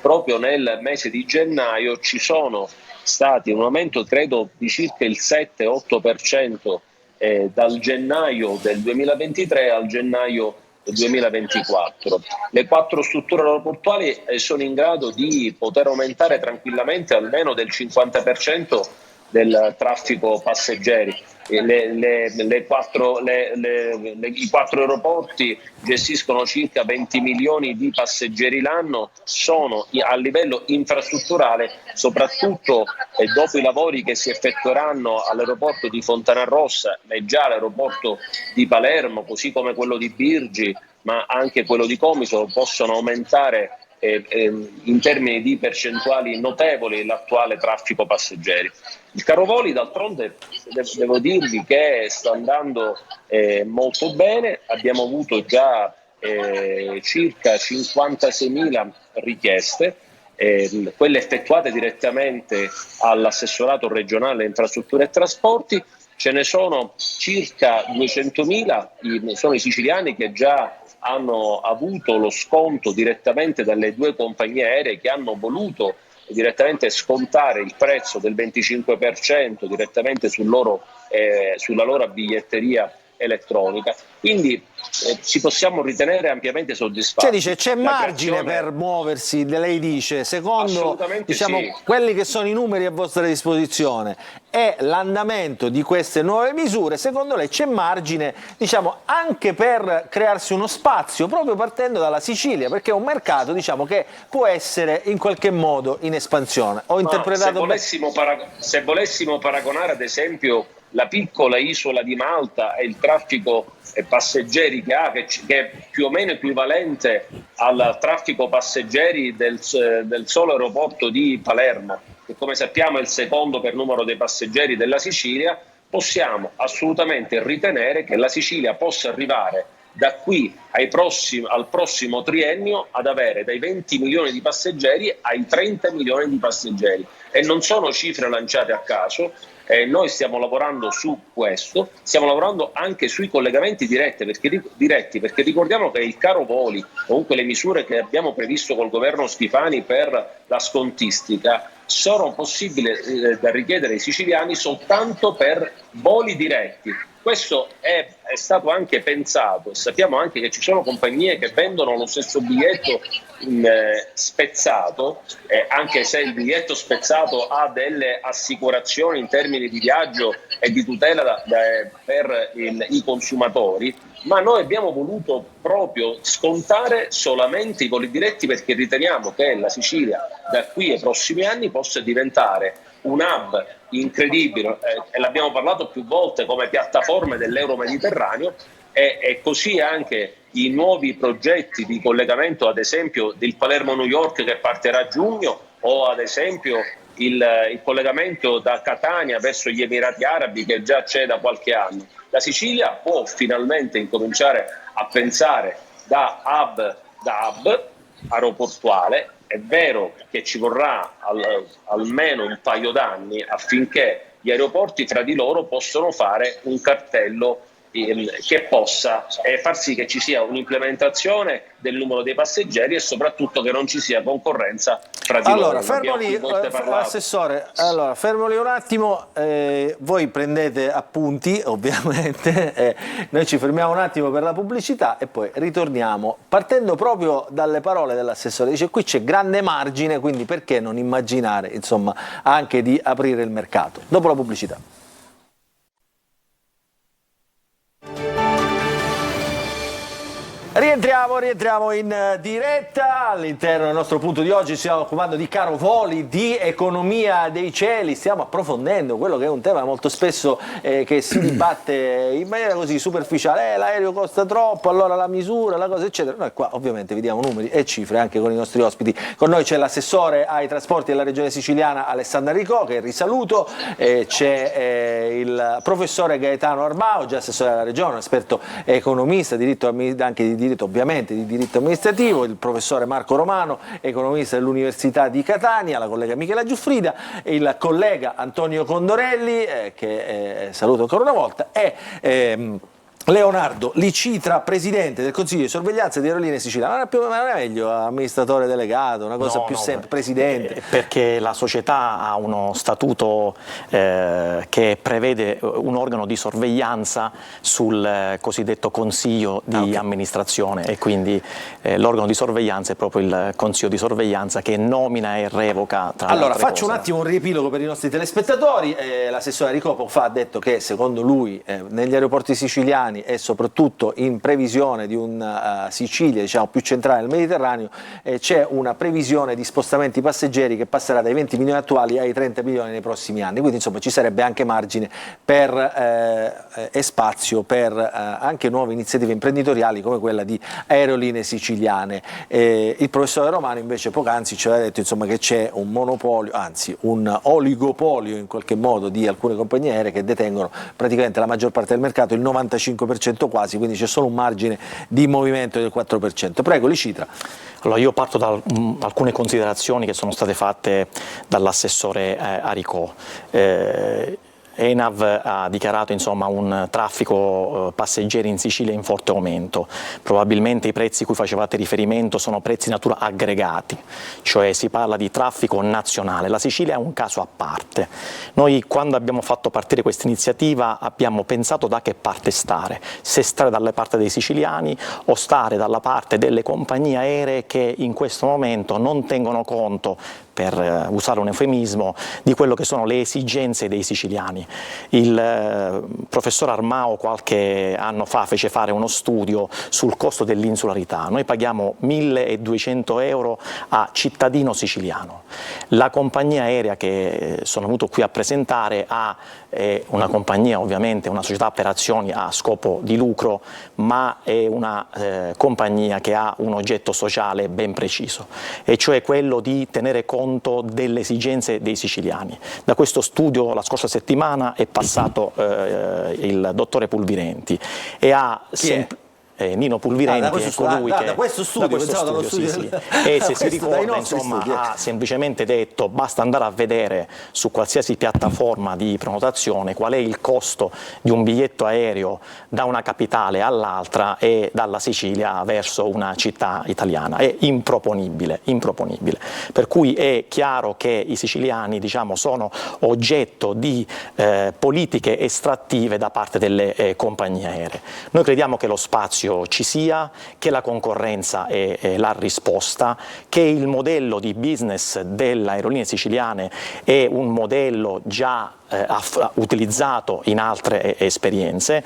proprio nel mese di gennaio ci sono stati un aumento credo di circa il 7-8% dal gennaio del 2023 al gennaio 2024. Le 4 strutture aeroportuali sono in grado di poter aumentare tranquillamente almeno del 50% del traffico passeggeri. I 4 aeroporti gestiscono circa 20 milioni di passeggeri l'anno, sono a livello infrastrutturale, soprattutto dopo i lavori che si effettueranno all'aeroporto di Fontanarossa, e già all'aeroporto di Palermo, così come quello di Birgi, ma anche quello di Comiso, possono aumentare in termini di percentuali notevoli l'attuale traffico passeggeri. Il Carovoli d'altronde devo dirvi che sta andando molto bene, abbiamo avuto già circa 56.000 richieste, quelle effettuate direttamente all'assessorato regionale infrastrutture e trasporti. Ce ne sono circa 200.000, sono i siciliani che già hanno avuto lo sconto direttamente dalle 2 compagnie aeree che hanno voluto direttamente scontare il prezzo del 25% direttamente sulla loro biglietteria elettronica, quindi ci possiamo ritenere ampiamente soddisfatti. Cioè dice c'è margine per muoversi, lei dice, secondo diciamo, quelli che sono i numeri a vostra disposizione e l'andamento di queste nuove misure, secondo lei c'è margine diciamo anche per crearsi uno spazio proprio partendo dalla Sicilia, perché è un mercato diciamo che può essere in qualche modo in espansione. Ho interpretato se volessimo paragonare ad esempio la piccola isola di Malta e il traffico passeggeri che ha, che è più o meno equivalente al traffico passeggeri del solo aeroporto di Palermo, che come sappiamo è il secondo per numero dei passeggeri della Sicilia, possiamo assolutamente ritenere che la Sicilia possa arrivare da qui al prossimo triennio ad avere dai 20 milioni di passeggeri ai 30 milioni di passeggeri, e non sono cifre lanciate a caso. Noi stiamo lavorando su questo, stiamo lavorando anche sui collegamenti diretti, perché ricordiamo che il caro voli, comunque le misure che abbiamo previsto col governo Schifani per la scontistica, sono possibili da richiedere ai siciliani soltanto per voli diretti. questo è stato anche pensato, e sappiamo anche che ci sono compagnie che vendono lo stesso biglietto spezzato, anche se il biglietto spezzato ha delle assicurazioni in termini di viaggio e di tutela per i consumatori, ma noi abbiamo voluto proprio scontare solamente i voli diretti, perché riteniamo che la Sicilia da qui ai prossimi anni possa diventare un hub incredibile, e l'abbiamo parlato più volte, come piattaforme dell'Euro-Mediterraneo, e così anche i nuovi progetti di collegamento, ad esempio del Palermo-New York che partirà a giugno, o ad esempio il collegamento da Catania verso gli Emirati Arabi che già c'è da qualche anno. La Sicilia può finalmente incominciare a pensare da hub aeroportuale. È vero che ci vorrà almeno un paio d'anni affinché gli aeroporti tra di loro possano fare un cartello che possa far sì che ci sia un'implementazione del numero dei passeggeri e soprattutto che non ci sia concorrenza tra di loro. Fermo lì, Assessore, fermo lì un attimo, voi prendete appunti ovviamente, noi ci fermiamo un attimo per la pubblicità e poi ritorniamo, partendo proprio dalle parole dell'assessore. Dice: qui c'è grande margine, quindi perché non immaginare, insomma, anche di aprire il mercato. Dopo la pubblicità. Rientriamo in diretta. All'interno del nostro punto di oggi stiamo occupando di caro voli, di economia dei cieli, stiamo approfondendo quello che è un tema molto spesso che si dibatte in maniera così superficiale: l'aereo costa troppo, allora la misura, la cosa eccetera. Noi qua ovviamente vi diamo numeri e cifre anche con i nostri ospiti. Con noi c'è l'assessore ai trasporti della regione siciliana Alessandra Aricò, che risaluto, c'è il professore Gaetano Armao, già assessore della regione, un esperto economista, anche di diritto, ovviamente di diritto amministrativo, il professore Marco Romano, economista dell'Università di Catania, la collega Michela Giuffrida, il collega Antonio Condorelli, che saluto ancora una volta, e Leonardo Licitra, presidente del Consiglio di sorveglianza di Aerolinee Siciliane. Non è meglio amministratore delegato, una cosa più semplice, presidente? Perché la società ha uno statuto che prevede un organo di sorveglianza sul cosiddetto consiglio di amministrazione, e quindi l'organo di sorveglianza è proprio il consiglio di sorveglianza che nomina e revoca, tra le altre faccio cose. un attimo un riepilogo per i nostri telespettatori. L'assessore Aricò ha detto che secondo lui negli aeroporti siciliani e soprattutto in previsione di una Sicilia, diciamo, più centrale nel Mediterraneo, c'è una previsione di spostamenti passeggeri che passerà dai 20 milioni attuali ai 30 milioni nei prossimi anni, quindi insomma ci sarebbe anche margine per e spazio per anche nuove iniziative imprenditoriali come quella di Aerolinee Siciliane. Il professore Romano invece poc'anzi ci aveva detto, insomma, che c'è un monopolio, anzi un oligopolio in qualche modo di alcune compagnie aeree che detengono praticamente la maggior parte del mercato, il 95% quasi, quindi c'è solo un margine di movimento del 4%. Prego, Licitra. Allora, io parto da alcune considerazioni che sono state fatte dall'assessore Aricò. ENAV ha dichiarato, insomma, un traffico passeggeri in Sicilia in forte aumento. Probabilmente i prezzi cui facevate riferimento sono prezzi di natura aggregati, cioè si parla di traffico nazionale. La Sicilia è un caso a parte. Noi, quando abbiamo fatto partire questa iniziativa, abbiamo pensato da che parte stare, se stare dalle parti dei siciliani o stare dalla parte delle compagnie aeree che in questo momento non tengono conto, per usare un eufemismo, di quello che sono le esigenze dei siciliani. Il professor Armao qualche anno fa fece fare uno studio sul costo dell'insularità. Noi paghiamo 1.200 euro a cittadino siciliano. La compagnia aerea che sono venuto qui a presentare è una compagnia, ovviamente una società per azioni a scopo di lucro, ma è una compagnia che ha un oggetto sociale ben preciso, e cioè quello di tenere conto delle esigenze dei siciliani. Da questo studio la scorsa settimana è passato il dottore Pulvirenti e ha Nino Pulvirenti è colui che da questo studio, e se si ricorda, insomma, ha semplicemente detto: basta andare a vedere su qualsiasi piattaforma di prenotazione qual è il costo di un biglietto aereo da una capitale all'altra e dalla Sicilia verso una città italiana. È improponibile, improponibile. Per cui è chiaro che i siciliani, diciamo, sono oggetto di politiche estrattive da parte delle compagnie aeree. Noi crediamo che lo spazio ci sia, che la concorrenza è la risposta, che il modello di business delle aerolinee siciliane è un modello già utilizzato in altre esperienze,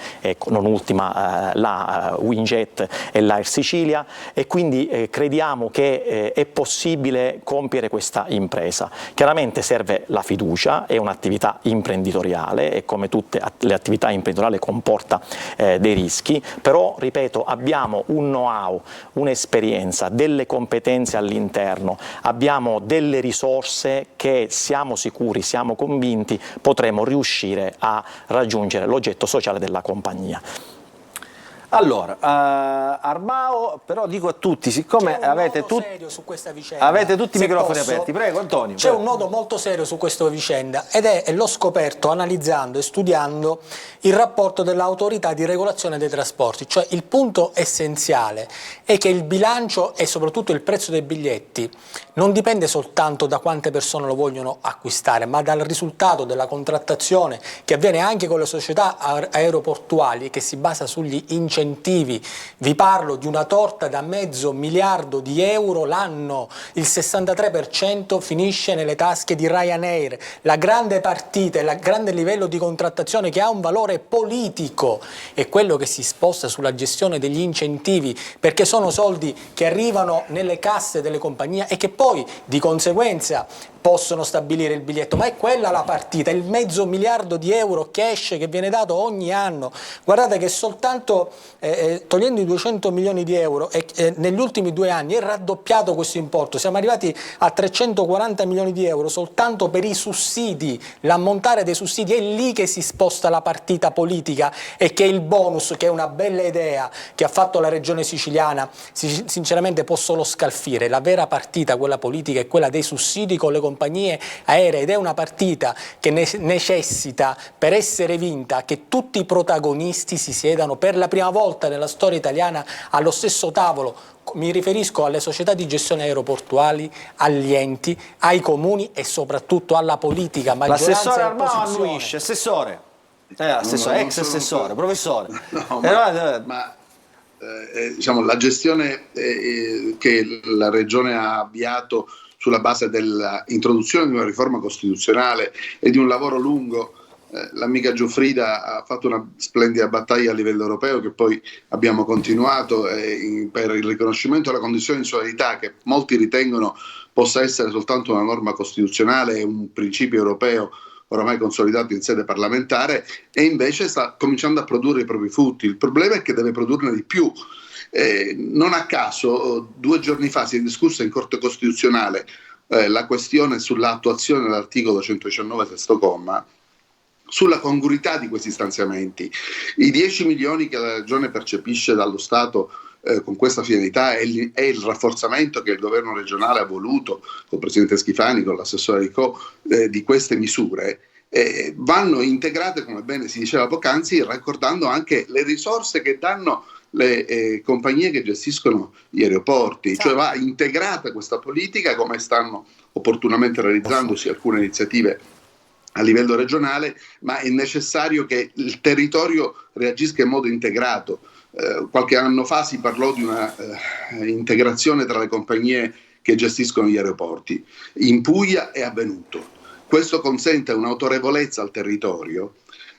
non ultima la Winjet e l'Air Sicilia, e quindi crediamo che è possibile compiere questa impresa. Chiaramente serve la fiducia, è un'attività imprenditoriale e come tutte le attività imprenditoriali comporta dei rischi, però ripeto, abbiamo un know-how, un'esperienza, delle competenze all'interno, abbiamo delle risorse che siamo sicuri, siamo convinti potremo riuscire a raggiungere l'oggetto sociale della compagnia. Allora, Armao, però dico a tutti, siccome avete tutti i microfoni aperti, prego Antonio. C'è un nodo molto serio su questa vicenda ed è l'ho scoperto analizzando e studiando il rapporto dell'autorità di regolazione dei trasporti, cioè il punto essenziale è che il bilancio e soprattutto il prezzo dei biglietti non dipende soltanto da quante persone lo vogliono acquistare, ma dal risultato della contrattazione che avviene anche con le società aeroportuali e che si basa sugli incentivi. Vi parlo di una torta da $500 miliardi l'anno, il 63% finisce nelle tasche di Ryanair, la grande partita e il grande livello di contrattazione che ha un valore politico è quello che si sposta sulla gestione degli incentivi, perché sono soldi che arrivano nelle casse delle compagnie e che poi di conseguenza possono stabilire il biglietto, ma è quella la partita, il $500 miliardi cash che viene dato ogni anno. Guardate che soltanto togliendo i 200 milioni di euro negli ultimi 2 anni è raddoppiato questo importo, siamo arrivati a 340 milioni di euro soltanto per i sussidi, l'ammontare dei sussidi, è lì che si sposta la partita politica e che il bonus, che è una bella idea che ha fatto la regione siciliana, sinceramente può solo scalfire. La vera partita, quella politica, è quella dei sussidi con le compagnie aeree ed è una partita che necessita, per essere vinta, che tutti i protagonisti si siedano per la prima volta nella storia italiana allo stesso tavolo. Mi riferisco alle società di gestione aeroportuali, agli enti, ai comuni e soprattutto alla politica, maggioranza e opposizione. L'assessore Armao annuisce, assessore, professore. No, diciamo, la gestione che la Regione ha avviato sulla base dell'introduzione di una riforma costituzionale e di un lavoro lungo. L'amica Giuffrida ha fatto una splendida battaglia a livello europeo che poi abbiamo continuato per il riconoscimento della condizione di insularità, che molti ritengono possa essere soltanto una norma costituzionale e un principio europeo oramai consolidato in sede parlamentare, e invece sta cominciando a produrre i propri frutti. Il problema è che deve produrne di più. Non a caso 2 giorni fa si è discussa in Corte Costituzionale la questione sull'attuazione dell'articolo 119 sesto comma, sulla congruità di questi stanziamenti. I 10 milioni che la Regione percepisce dallo Stato con questa finalità è il rafforzamento che il governo regionale ha voluto col Presidente Schifani, con l'assessore Ricò, di queste misure. Vanno integrate, come bene si diceva poc'anzi, ricordando anche le risorse che danno le compagnie che gestiscono gli aeroporti, cioè va integrata questa politica, come stanno opportunamente realizzandosi alcune iniziative a livello regionale, ma è necessario che il territorio reagisca in modo integrato. Qualche anno fa si parlò di una integrazione tra le compagnie che gestiscono gli aeroporti. In Puglia è avvenuto. Questo consente un'autorevolezza al territorio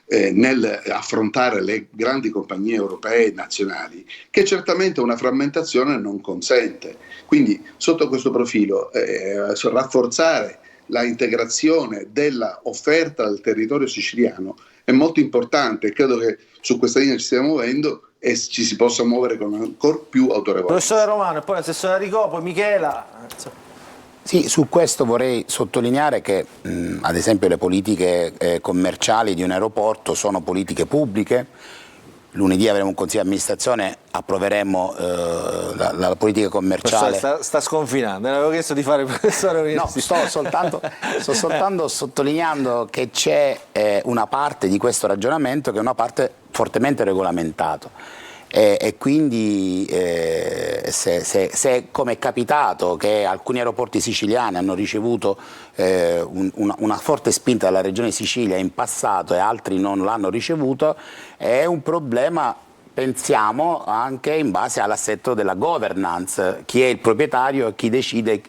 nel affrontare le grandi compagnie europee e nazionali, che certamente una frammentazione non consente. Quindi sotto questo profilo rafforzare la integrazione della offerta del territorio siciliano è molto importante, e credo che su questa linea ci stiamo muovendo e ci si possa muovere con ancora più autorevolezza. Professore Romano e poi l'assessore Ricò, poi Michela. Sì, su questo vorrei sottolineare che ad esempio le politiche commerciali di un aeroporto sono politiche pubbliche. Lunedì avremo un consiglio di amministrazione approveremo la politica commerciale. Sta sconfinando, ne avevo chiesto di fare il professore universitario. No, sto soltanto sottolineando che c'è una parte di questo ragionamento che è una parte fortemente regolamentato. E quindi se come è capitato che alcuni aeroporti siciliani hanno ricevuto una forte spinta dalla regione Sicilia in passato e altri non l'hanno ricevuto, è un problema, pensiamo, anche in base all'assetto della governance, chi è il proprietario e chi decide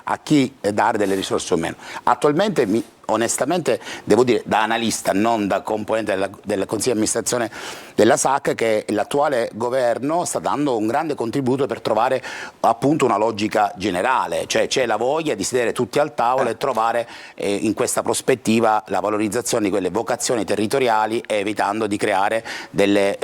a chi dare delle risorse o meno. Attualmente onestamente devo dire, da analista, non da componente del Consiglio di amministrazione della SAC, che l'attuale governo sta dando un grande contributo per trovare appunto una logica generale, cioè c'è la voglia di sedere tutti al tavolo e trovare in questa prospettiva la valorizzazione di quelle vocazioni territoriali, evitando di creare delle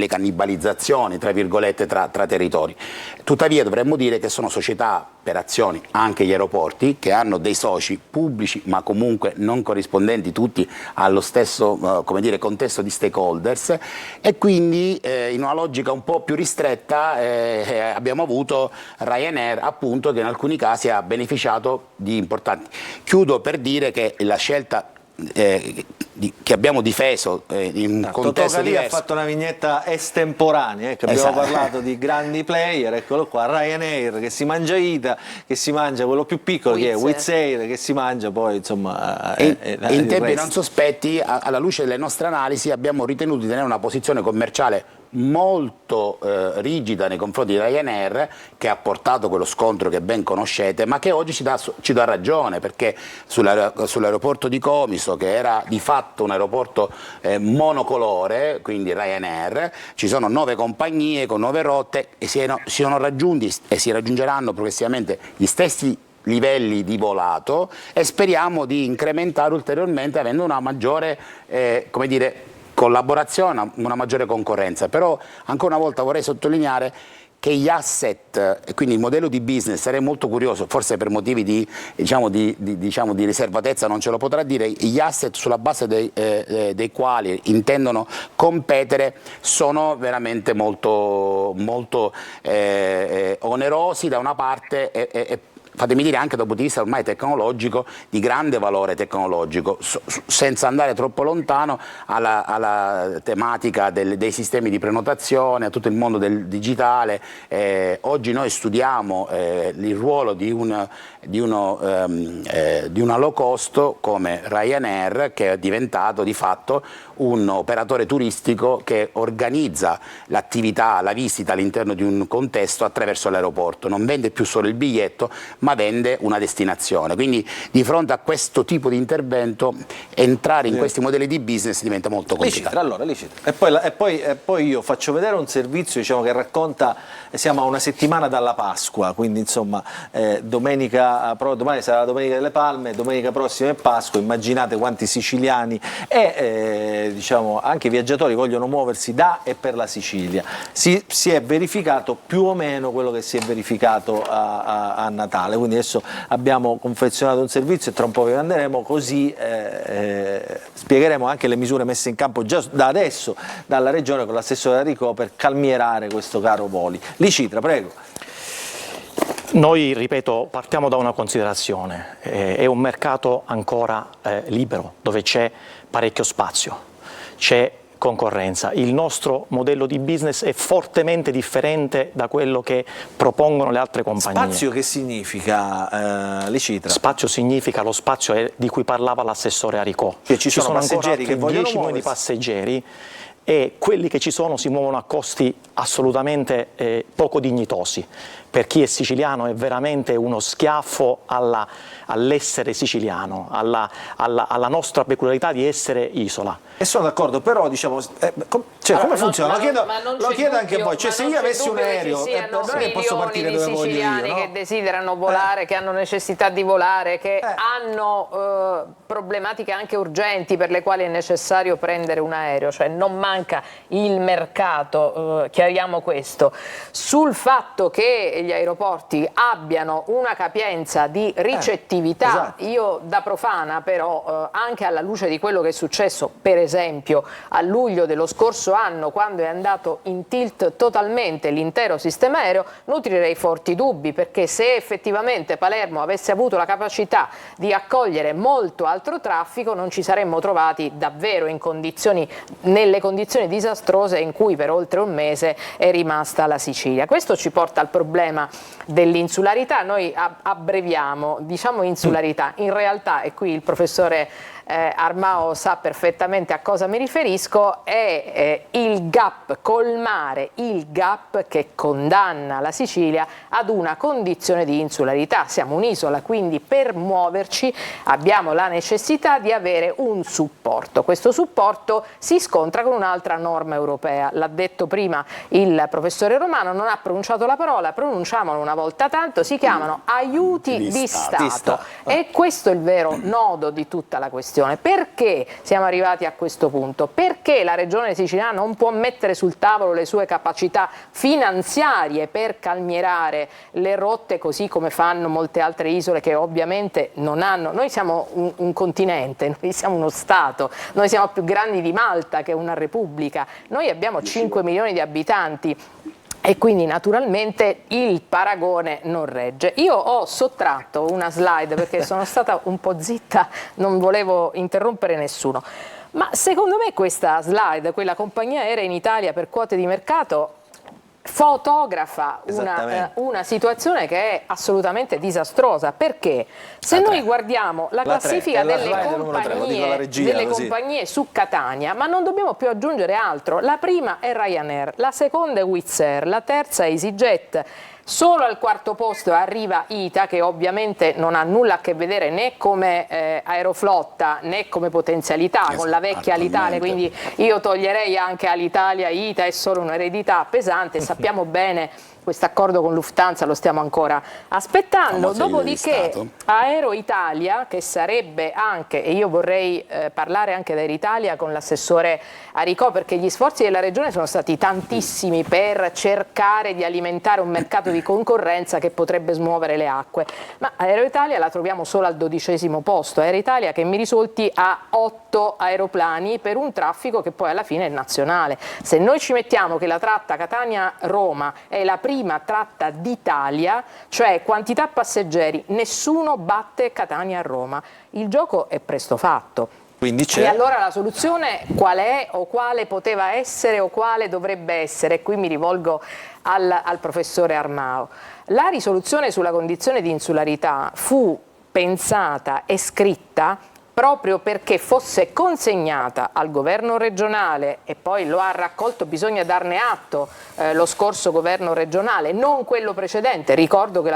cannibalizzazioni tra virgolette tra territori. Tuttavia dovremmo dire che sono società per azioni, anche gli aeroporti, che hanno dei soci pubblici ma comunque non corrispondenti tutti allo stesso contesto di stakeholders, e quindi in una logica un po' più ristretta abbiamo avuto Ryanair, appunto, che in alcuni casi ha beneficiato di importanti. Chiudo per dire che la scelta che abbiamo difeso in un contesto diverso. Ha fatto una vignetta estemporanea, che abbiamo parlato di grandi player, eccolo qua, Ryanair che si mangia Ita, che si mangia quello più piccolo che è Wizz Air, che si mangia poi insomma in tempi non sospetti, alla luce delle nostre analisi abbiamo ritenuto di tenere una posizione commerciale molto rigida nei confronti di Ryanair, che ha portato quello scontro che ben conoscete, ma che oggi ci dà ragione, perché sull'aeroporto di Comiso, che era di fatto un aeroporto monocolore, quindi Ryanair, ci sono 9 compagnie con 9 rotte e si sono raggiunti e si raggiungeranno progressivamente gli stessi livelli di volato, e speriamo di incrementare ulteriormente avendo una maggiore collaborazione, una maggiore concorrenza. Però ancora una volta vorrei sottolineare che gli asset, e quindi il modello di business, sarei molto curioso, forse per motivi di riservatezza non ce lo potrà dire, gli asset sulla base dei quali intendono competere sono veramente molto onerosi da una parte e fatemi dire anche dal punto di vista ormai tecnologico, di grande valore tecnologico, senza andare troppo lontano alla tematica dei sistemi di prenotazione, a tutto il mondo del digitale. Oggi noi studiamo il ruolo di una low cost come Ryanair, che è diventato di fatto un operatore turistico che organizza l'attività, la visita all'interno di un contesto attraverso l'aeroporto, non vende più solo il biglietto ma vende una destinazione. Quindi di fronte a questo tipo di intervento entrare in questi modelli di business diventa molto complicato. Allora, e poi io faccio vedere un servizio che racconta, siamo a una settimana dalla Pasqua, quindi insomma domani sarà la Domenica delle Palme, domenica prossima è Pasqua, immaginate quanti siciliani e anche viaggiatori vogliono muoversi da e per la Sicilia. Si è verificato più o meno quello che si è verificato a Natale, quindi adesso abbiamo confezionato un servizio e tra un po' vi manderemo, così spiegheremo anche le misure messe in campo già da adesso dalla Regione con l'assessore Aricò per calmierare questo caro voli. Licitra, prego. Noi, ripeto, partiamo da una considerazione, è un mercato ancora libero, dove c'è parecchio spazio, c'è concorrenza. Il nostro modello di business è fortemente differente da quello che propongono le altre compagnie. Spazio che significa, Licitra? Spazio significa lo spazio di cui parlava l'assessore Aricò. Che ci sono passeggeri che vogliono 10 milioni di passeggeri, e quelli che ci sono si muovono a costi assolutamente poco dignitosi. Per chi è siciliano è veramente uno schiaffo all'essere siciliano, alla nostra peculiarità di essere isola. E sono d'accordo, però come funziona? Lo chiedo anche a voi, se io avessi un aereo non è che posso partire dove voglio io, siciliani che desiderano volare, che hanno necessità di volare, che hanno problematiche anche urgenti per le quali è necessario prendere un aereo, cioè non manca il mercato, chiariamo questo. Sul fatto che gli aeroporti abbiano una capienza di ricettività, esatto. Io da profana però, anche alla luce di quello che è successo per esempio a luglio dello scorso anno, quando è andato in tilt totalmente l'intero sistema aereo, nutrirei forti dubbi, perché se effettivamente Palermo avesse avuto la capacità di accogliere molto altro traffico, non ci saremmo trovati davvero nelle condizioni disastrose in cui per oltre un mese è rimasta la Sicilia. Questo ci porta al problema dell'insularità. Noi abbreviamo, diciamo insularità, in realtà, e qui il professore Armao sa perfettamente a cosa mi riferisco, è il gap, colmare il gap che condanna la Sicilia ad una condizione di insularità. Siamo un'isola, quindi per muoverci abbiamo la necessità di avere un supporto. Questo supporto si scontra con un'altra norma europea. L'ha detto prima il professore Romano, non ha pronunciato la parola, pronunciamolo una volta tanto, si chiamano aiuti di Stato. E questo è il vero nodo di tutta la questione. Perché siamo arrivati a questo punto? Perché la regione siciliana non può mettere sul tavolo le sue capacità finanziarie per calmierare le rotte, così come fanno molte altre isole che ovviamente non hanno? Noi siamo un continente, noi siamo uno Stato, noi siamo più grandi di Malta, che è una repubblica, noi abbiamo 5 milioni di abitanti. E quindi naturalmente il paragone non regge. Io ho sottratto una slide perché sono stata un po' zitta, non volevo interrompere nessuno. Ma secondo me questa slide, quella compagnia aerea in Italia per quote di mercato, fotografa una situazione che è assolutamente disastrosa, perché se noi guardiamo la classifica delle compagnie su Catania, ma non dobbiamo più aggiungere altro, la prima è Ryanair, la seconda è Wizz Air, la terza è EasyJet. Solo al quarto posto arriva ITA, che ovviamente non ha nulla a che vedere né come aeroflotta né come potenzialità con la vecchia Alitalia, quindi io toglierei anche Alitalia. ITA è solo un'eredità pesante, sappiamo bene questo accordo con Lufthansa lo stiamo ancora aspettando. Dopodiché Aero Italia, che sarebbe anche, e io vorrei parlare anche di Aero Italia con l'assessore Aricò, perché gli sforzi della regione sono stati tantissimi per cercare di alimentare un mercato di concorrenza che potrebbe smuovere le acque, ma Aero Italia la troviamo solo al 12° posto. Aero Italia che mi risulti ha 8 aeroplani per un traffico che poi alla fine è nazionale. Se noi ci mettiamo che la tratta Catania-Roma è la prima tratta d'Italia, cioè quantità passeggeri, nessuno batte Catania-Roma. Il gioco è presto fatto. Quindi c'è. E allora la soluzione qual è, o quale poteva essere, o quale dovrebbe essere? Qui mi rivolgo al professore Armao. La risoluzione sulla condizione di insularità fu pensata e scritta proprio perché fosse consegnata al governo regionale, e poi lo ha raccolto, bisogna darne atto, lo scorso governo regionale, non quello precedente. Ricordo che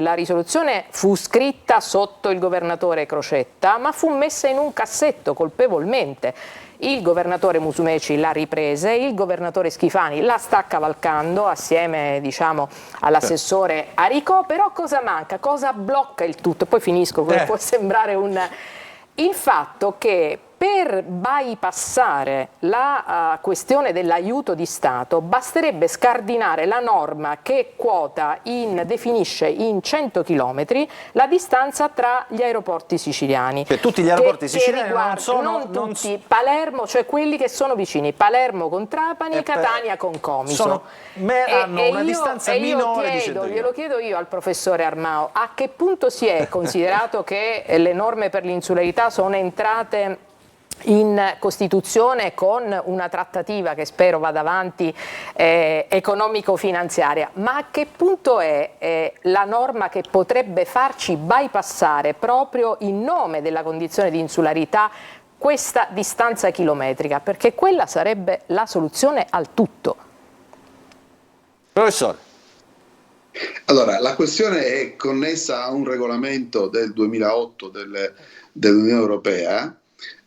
la risoluzione fu scritta sotto il governatore Crocetta, ma fu messa in un cassetto colpevolmente. Il governatore Musumeci l'ha riprese, il governatore Schifani la sta cavalcando assieme, diciamo, all'assessore Aricò. Però cosa manca? Cosa blocca il tutto? Poi finisco, può sembrare il fatto che per bypassare la questione dell'aiuto di Stato basterebbe scardinare la norma che definisce in 100 chilometri la distanza tra gli aeroporti siciliani. Per tutti gli aeroporti siciliani non tutti, Palermo, cioè quelli che sono vicini, Palermo con Trapani, Catania con Comiso. Hanno una distanza minore di 100 glielo chiedo io al professore Armao, a che punto si è considerato che le norme per l'insularità sono entrate in Costituzione con una trattativa che spero vada avanti economico-finanziaria, ma a che punto è la norma che potrebbe farci bypassare proprio in nome della condizione di insularità questa distanza chilometrica, perché quella sarebbe la soluzione al tutto. Professore. Allora, la questione è connessa a un regolamento del 2008 dell'Unione Europea,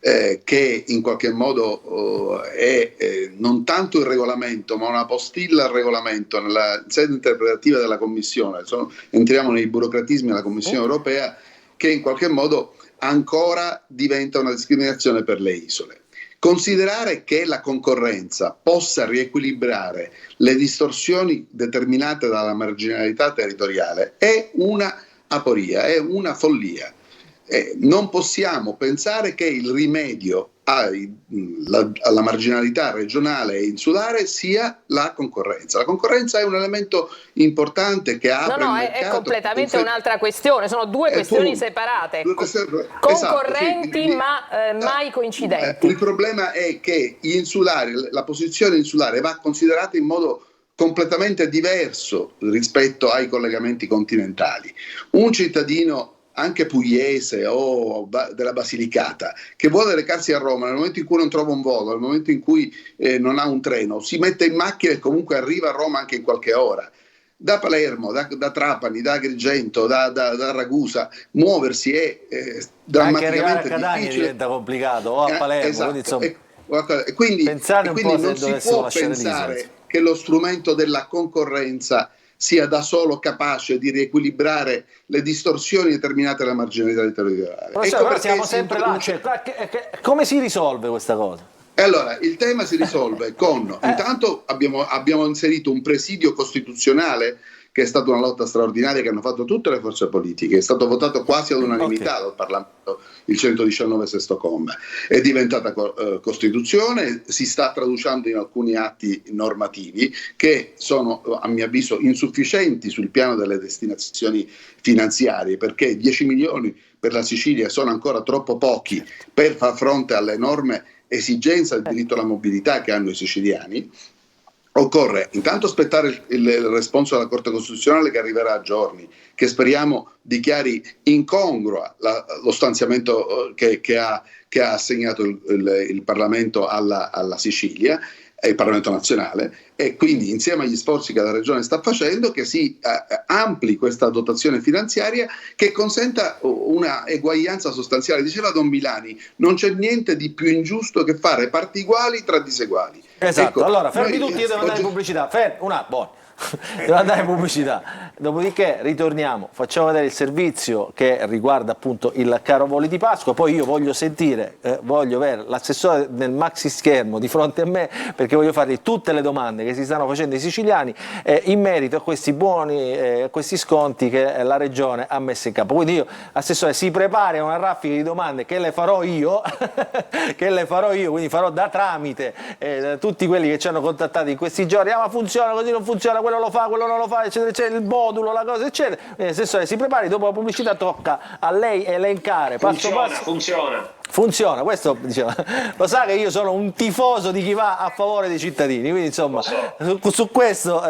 che in qualche modo è non tanto il regolamento ma una postilla al regolamento nella sede interpretativa della Commissione. Entriamo nei burocratismi della Commissione europea, che in qualche modo ancora diventa una discriminazione per le isole. Considerare che la concorrenza possa riequilibrare le distorsioni determinate dalla marginalità territoriale è una aporia, è una follia. Non possiamo pensare che il rimedio alla marginalità regionale e insulare sia la concorrenza. La concorrenza è un elemento importante che apre il mercato. È completamente un'altra questione, sono due questioni separate, concorrenti ma mai coincidenti. Il problema è che gli insulari, la posizione insulare va considerata in modo completamente diverso rispetto ai collegamenti continentali. Un cittadino anche pugliese o della Basilicata, che vuole recarsi a Roma, nel momento in cui non trova un volo, nel momento in cui non ha un treno, si mette in macchina e comunque arriva a Roma anche in qualche ora. Da Palermo, da Trapani, da Agrigento, da Ragusa, muoversi è drammaticamente anche arrivare a Catania difficile. Diventa complicato, o a Palermo. Esatto. Quindi non si può pensare che lo strumento della concorrenza sia da solo capace di riequilibrare le distorsioni determinate dalla marginalità territoriale. Però siamo sempre là, come si risolve questa cosa? E allora, il tema si risolve con, intanto abbiamo inserito un presidio costituzionale, che è stata una lotta straordinaria che hanno fatto tutte le forze politiche, è stato votato quasi all'unanimità dal Parlamento, il 119 sesto comma, è diventata Costituzione, si sta traducendo in alcuni atti normativi che sono, a mio avviso, insufficienti sul piano delle destinazioni finanziarie, perché 10 milioni per la Sicilia sono ancora troppo pochi per far fronte all'enorme esigenza del diritto alla mobilità che hanno i siciliani. Occorre intanto aspettare il responso della Corte Costituzionale, che arriverà a giorni, che speriamo dichiari incongrua lo stanziamento che ha assegnato il Parlamento alla Sicilia, il Parlamento nazionale, e quindi insieme agli sforzi che la Regione sta facendo, che si ampli questa dotazione finanziaria che consenta una eguaglianza sostanziale. Diceva Don Milani, non c'è niente di più ingiusto che fare parti uguali tra diseguali. Esatto, allora fermi tutti, io devo andare in pubblicità. Devo andare in pubblicità, dopodiché ritorniamo, facciamo vedere il servizio che riguarda appunto il caro voli di Pasqua, poi io voglio sentire, voglio avere l'assessore nel maxi schermo di fronte a me, perché voglio fargli tutte le domande che si stanno facendo i siciliani in merito a questi buoni, a questi sconti che la Regione ha messo in campo. Quindi io, assessore, si prepari a una raffica di domande che le farò io, quindi farò da tramite tutti quelli che ci hanno contattato in questi giorni. Ma funziona così, non funziona, quello lo fa, quello non lo fa, eccetera, eccetera, il modulo, la cosa, eccetera. Assessore, si prepari, dopo la pubblicità tocca a lei elencare passo passo. Funziona, questo diceva. Lo sa che io sono un tifoso di chi va a favore dei cittadini, quindi insomma su questo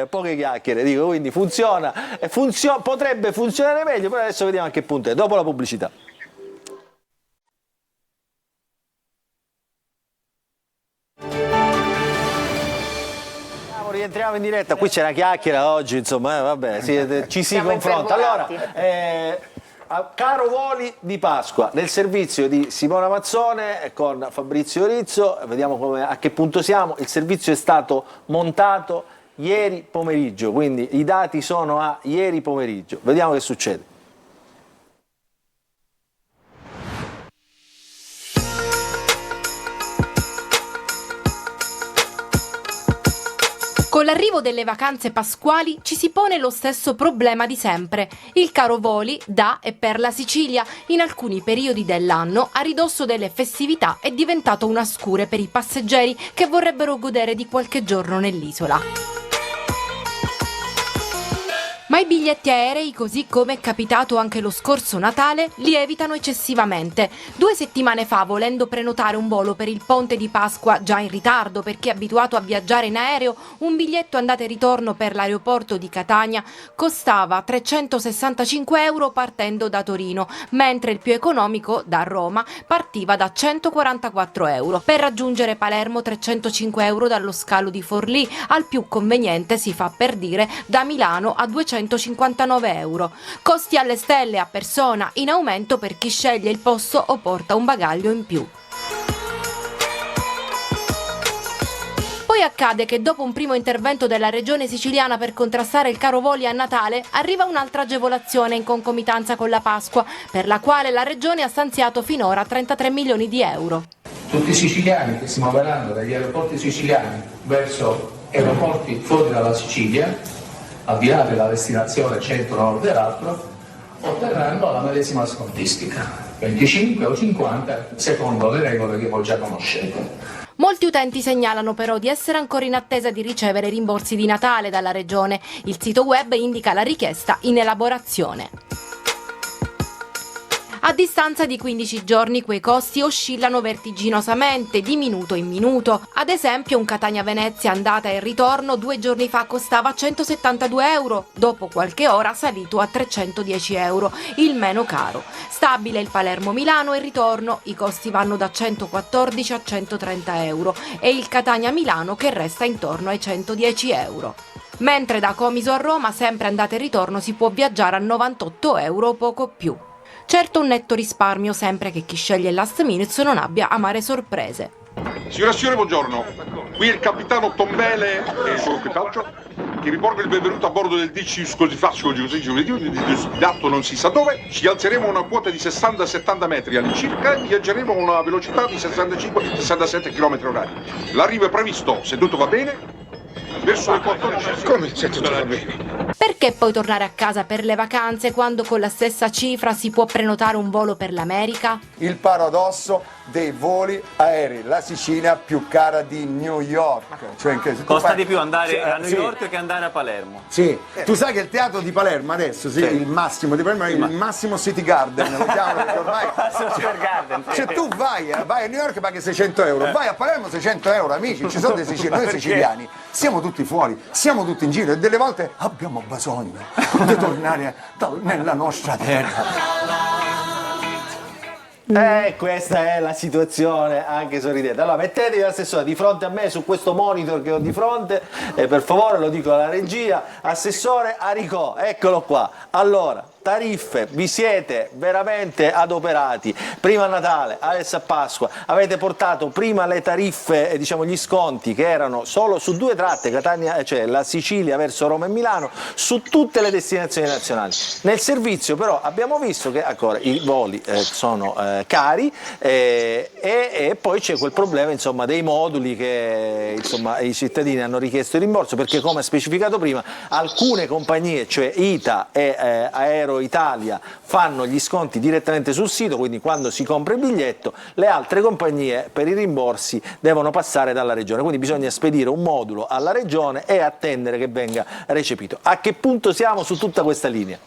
poche chiacchiere, dico, quindi funziona, potrebbe funzionare meglio, però adesso vediamo a che punto è, dopo la pubblicità. Rientriamo in diretta, qui c'è una chiacchiera oggi, insomma, vabbè, ci si confronta. Allora, caro voli di Pasqua, nel servizio di Simona Mazzone con Fabrizio Rizzo, vediamo a che punto siamo. Il servizio è stato montato ieri pomeriggio, quindi i dati sono a ieri pomeriggio, vediamo che succede. Con l'arrivo delle vacanze pasquali ci si pone lo stesso problema di sempre. Il caro voli da e per la Sicilia in alcuni periodi dell'anno, a ridosso delle festività, è diventato una scure per i passeggeri che vorrebbero godere di qualche giorno nell'isola. Ma i biglietti aerei, così come è capitato anche lo scorso Natale, lievitano eccessivamente. 2 settimane fa, volendo prenotare un volo per il ponte di Pasqua, già in ritardo per chi è abituato a viaggiare in aereo, un biglietto andata e ritorno per l'aeroporto di Catania costava 365 euro partendo da Torino, mentre il più economico, da Roma, partiva da 144 euro. Per raggiungere Palermo 305 euro dallo scalo di Forlì, al più conveniente, si fa per dire, da Milano a 259 euro. Costi alle stelle a persona, in aumento per chi sceglie il posto o porta un bagaglio in più. Poi accade che dopo un primo intervento della Regione siciliana per contrastare il caro voli a Natale, arriva un'altra agevolazione in concomitanza con la Pasqua, per la quale la Regione ha stanziato finora 33 milioni di euro. Tutti i siciliani che si muoveranno dagli aeroporti siciliani verso aeroporti fuori dalla Sicilia, al di là della destinazione centro-nord e l'altro, otterranno la medesima scontistica. 25 o 50 secondo le regole che voi già conoscete. Molti utenti segnalano però di essere ancora in attesa di ricevere rimborsi di Natale dalla Regione. Il sito web indica la richiesta in elaborazione. A distanza di 15 giorni quei costi oscillano vertiginosamente di minuto in minuto. Ad esempio un Catania-Venezia andata e ritorno 2 giorni fa costava 172 euro, dopo qualche ora salito a 310 euro, il meno caro. Stabile il Palermo-Milano e ritorno, i costi vanno da 114 a 130 euro e il Catania-Milano che resta intorno ai 110 euro. Mentre da Comiso a Roma, sempre andata e ritorno, si può viaggiare a 98 euro o poco più. Certo un netto risparmio sempre che chi sceglie il last minute non abbia amare sorprese. Signora e signore, buongiorno. Qui il capitano Tombele e il suo equipaggio che riporta il benvenuto a bordo del DC così facile, dato non si sa dove. Ci alzeremo a una quota di 60-70 metri all'incirca e viaggeremo a una velocità di 65-67 km/h. L'arrivo è previsto, se tutto va bene, verso le 14. Come se tutto va bene? Perché poi tornare a casa per le vacanze quando con la stessa cifra si può prenotare un volo per l'America? Il paradosso dei voli aerei, la Sicilia più cara di New York. Cioè, Costa di più andare a New York che andare a Palermo. Sì, tu sai che il teatro di Palermo adesso, sì, il massimo di Palermo è il Massimo City Garden, lo chiamano perché ormai. Cioè tu vai a New York e paghi 600 euro, vai a Palermo 600 euro, amici, ci sono dei siciliani, noi siciliani siamo tutti fuori, siamo tutti in giro e delle volte abbiamo bisogno di tornare nella nostra terra. Questa è la situazione anche sorridente. Allora mettetevi assessore di fronte a me su questo monitor che ho di fronte, per favore, lo dico alla regia, assessore Aricò, eccolo qua. Allora, tariffe, vi siete veramente adoperati, prima a Natale, adesso a Pasqua, avete portato prima le tariffe, diciamo gli sconti che erano solo su 2 tratte, Catania, cioè la Sicilia verso Roma e Milano, su tutte le destinazioni nazionali. Nel servizio però abbiamo visto che ancora i voli sono cari e poi c'è quel problema insomma dei moduli che insomma i cittadini hanno richiesto il rimborso perché, come specificato prima, alcune compagnie, cioè ITA e Aero Italia, fanno gli sconti direttamente sul sito, quindi quando si compra il biglietto, le altre compagnie per i rimborsi devono passare dalla regione, quindi bisogna spedire un modulo alla regione e attendere che venga recepito. A che punto siamo su tutta questa linea?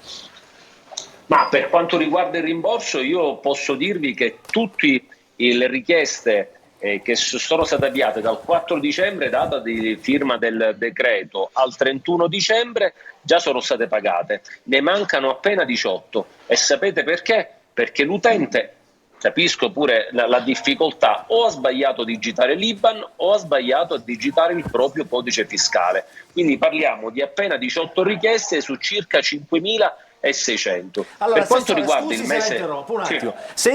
Ma per quanto riguarda il rimborso, io posso dirvi che tutte le richieste che sono state avviate dal 4 dicembre, data di firma del decreto, al 31 dicembre già sono state pagate. Ne mancano appena 18. E sapete perché? Perché l'utente, capisco pure la difficoltà, o ha sbagliato a digitare l'IBAN o ha sbagliato a digitare il proprio codice fiscale. Quindi parliamo di appena 18 richieste su circa 5.600. Allora, per quanto riguarda il mese, un attimo. Se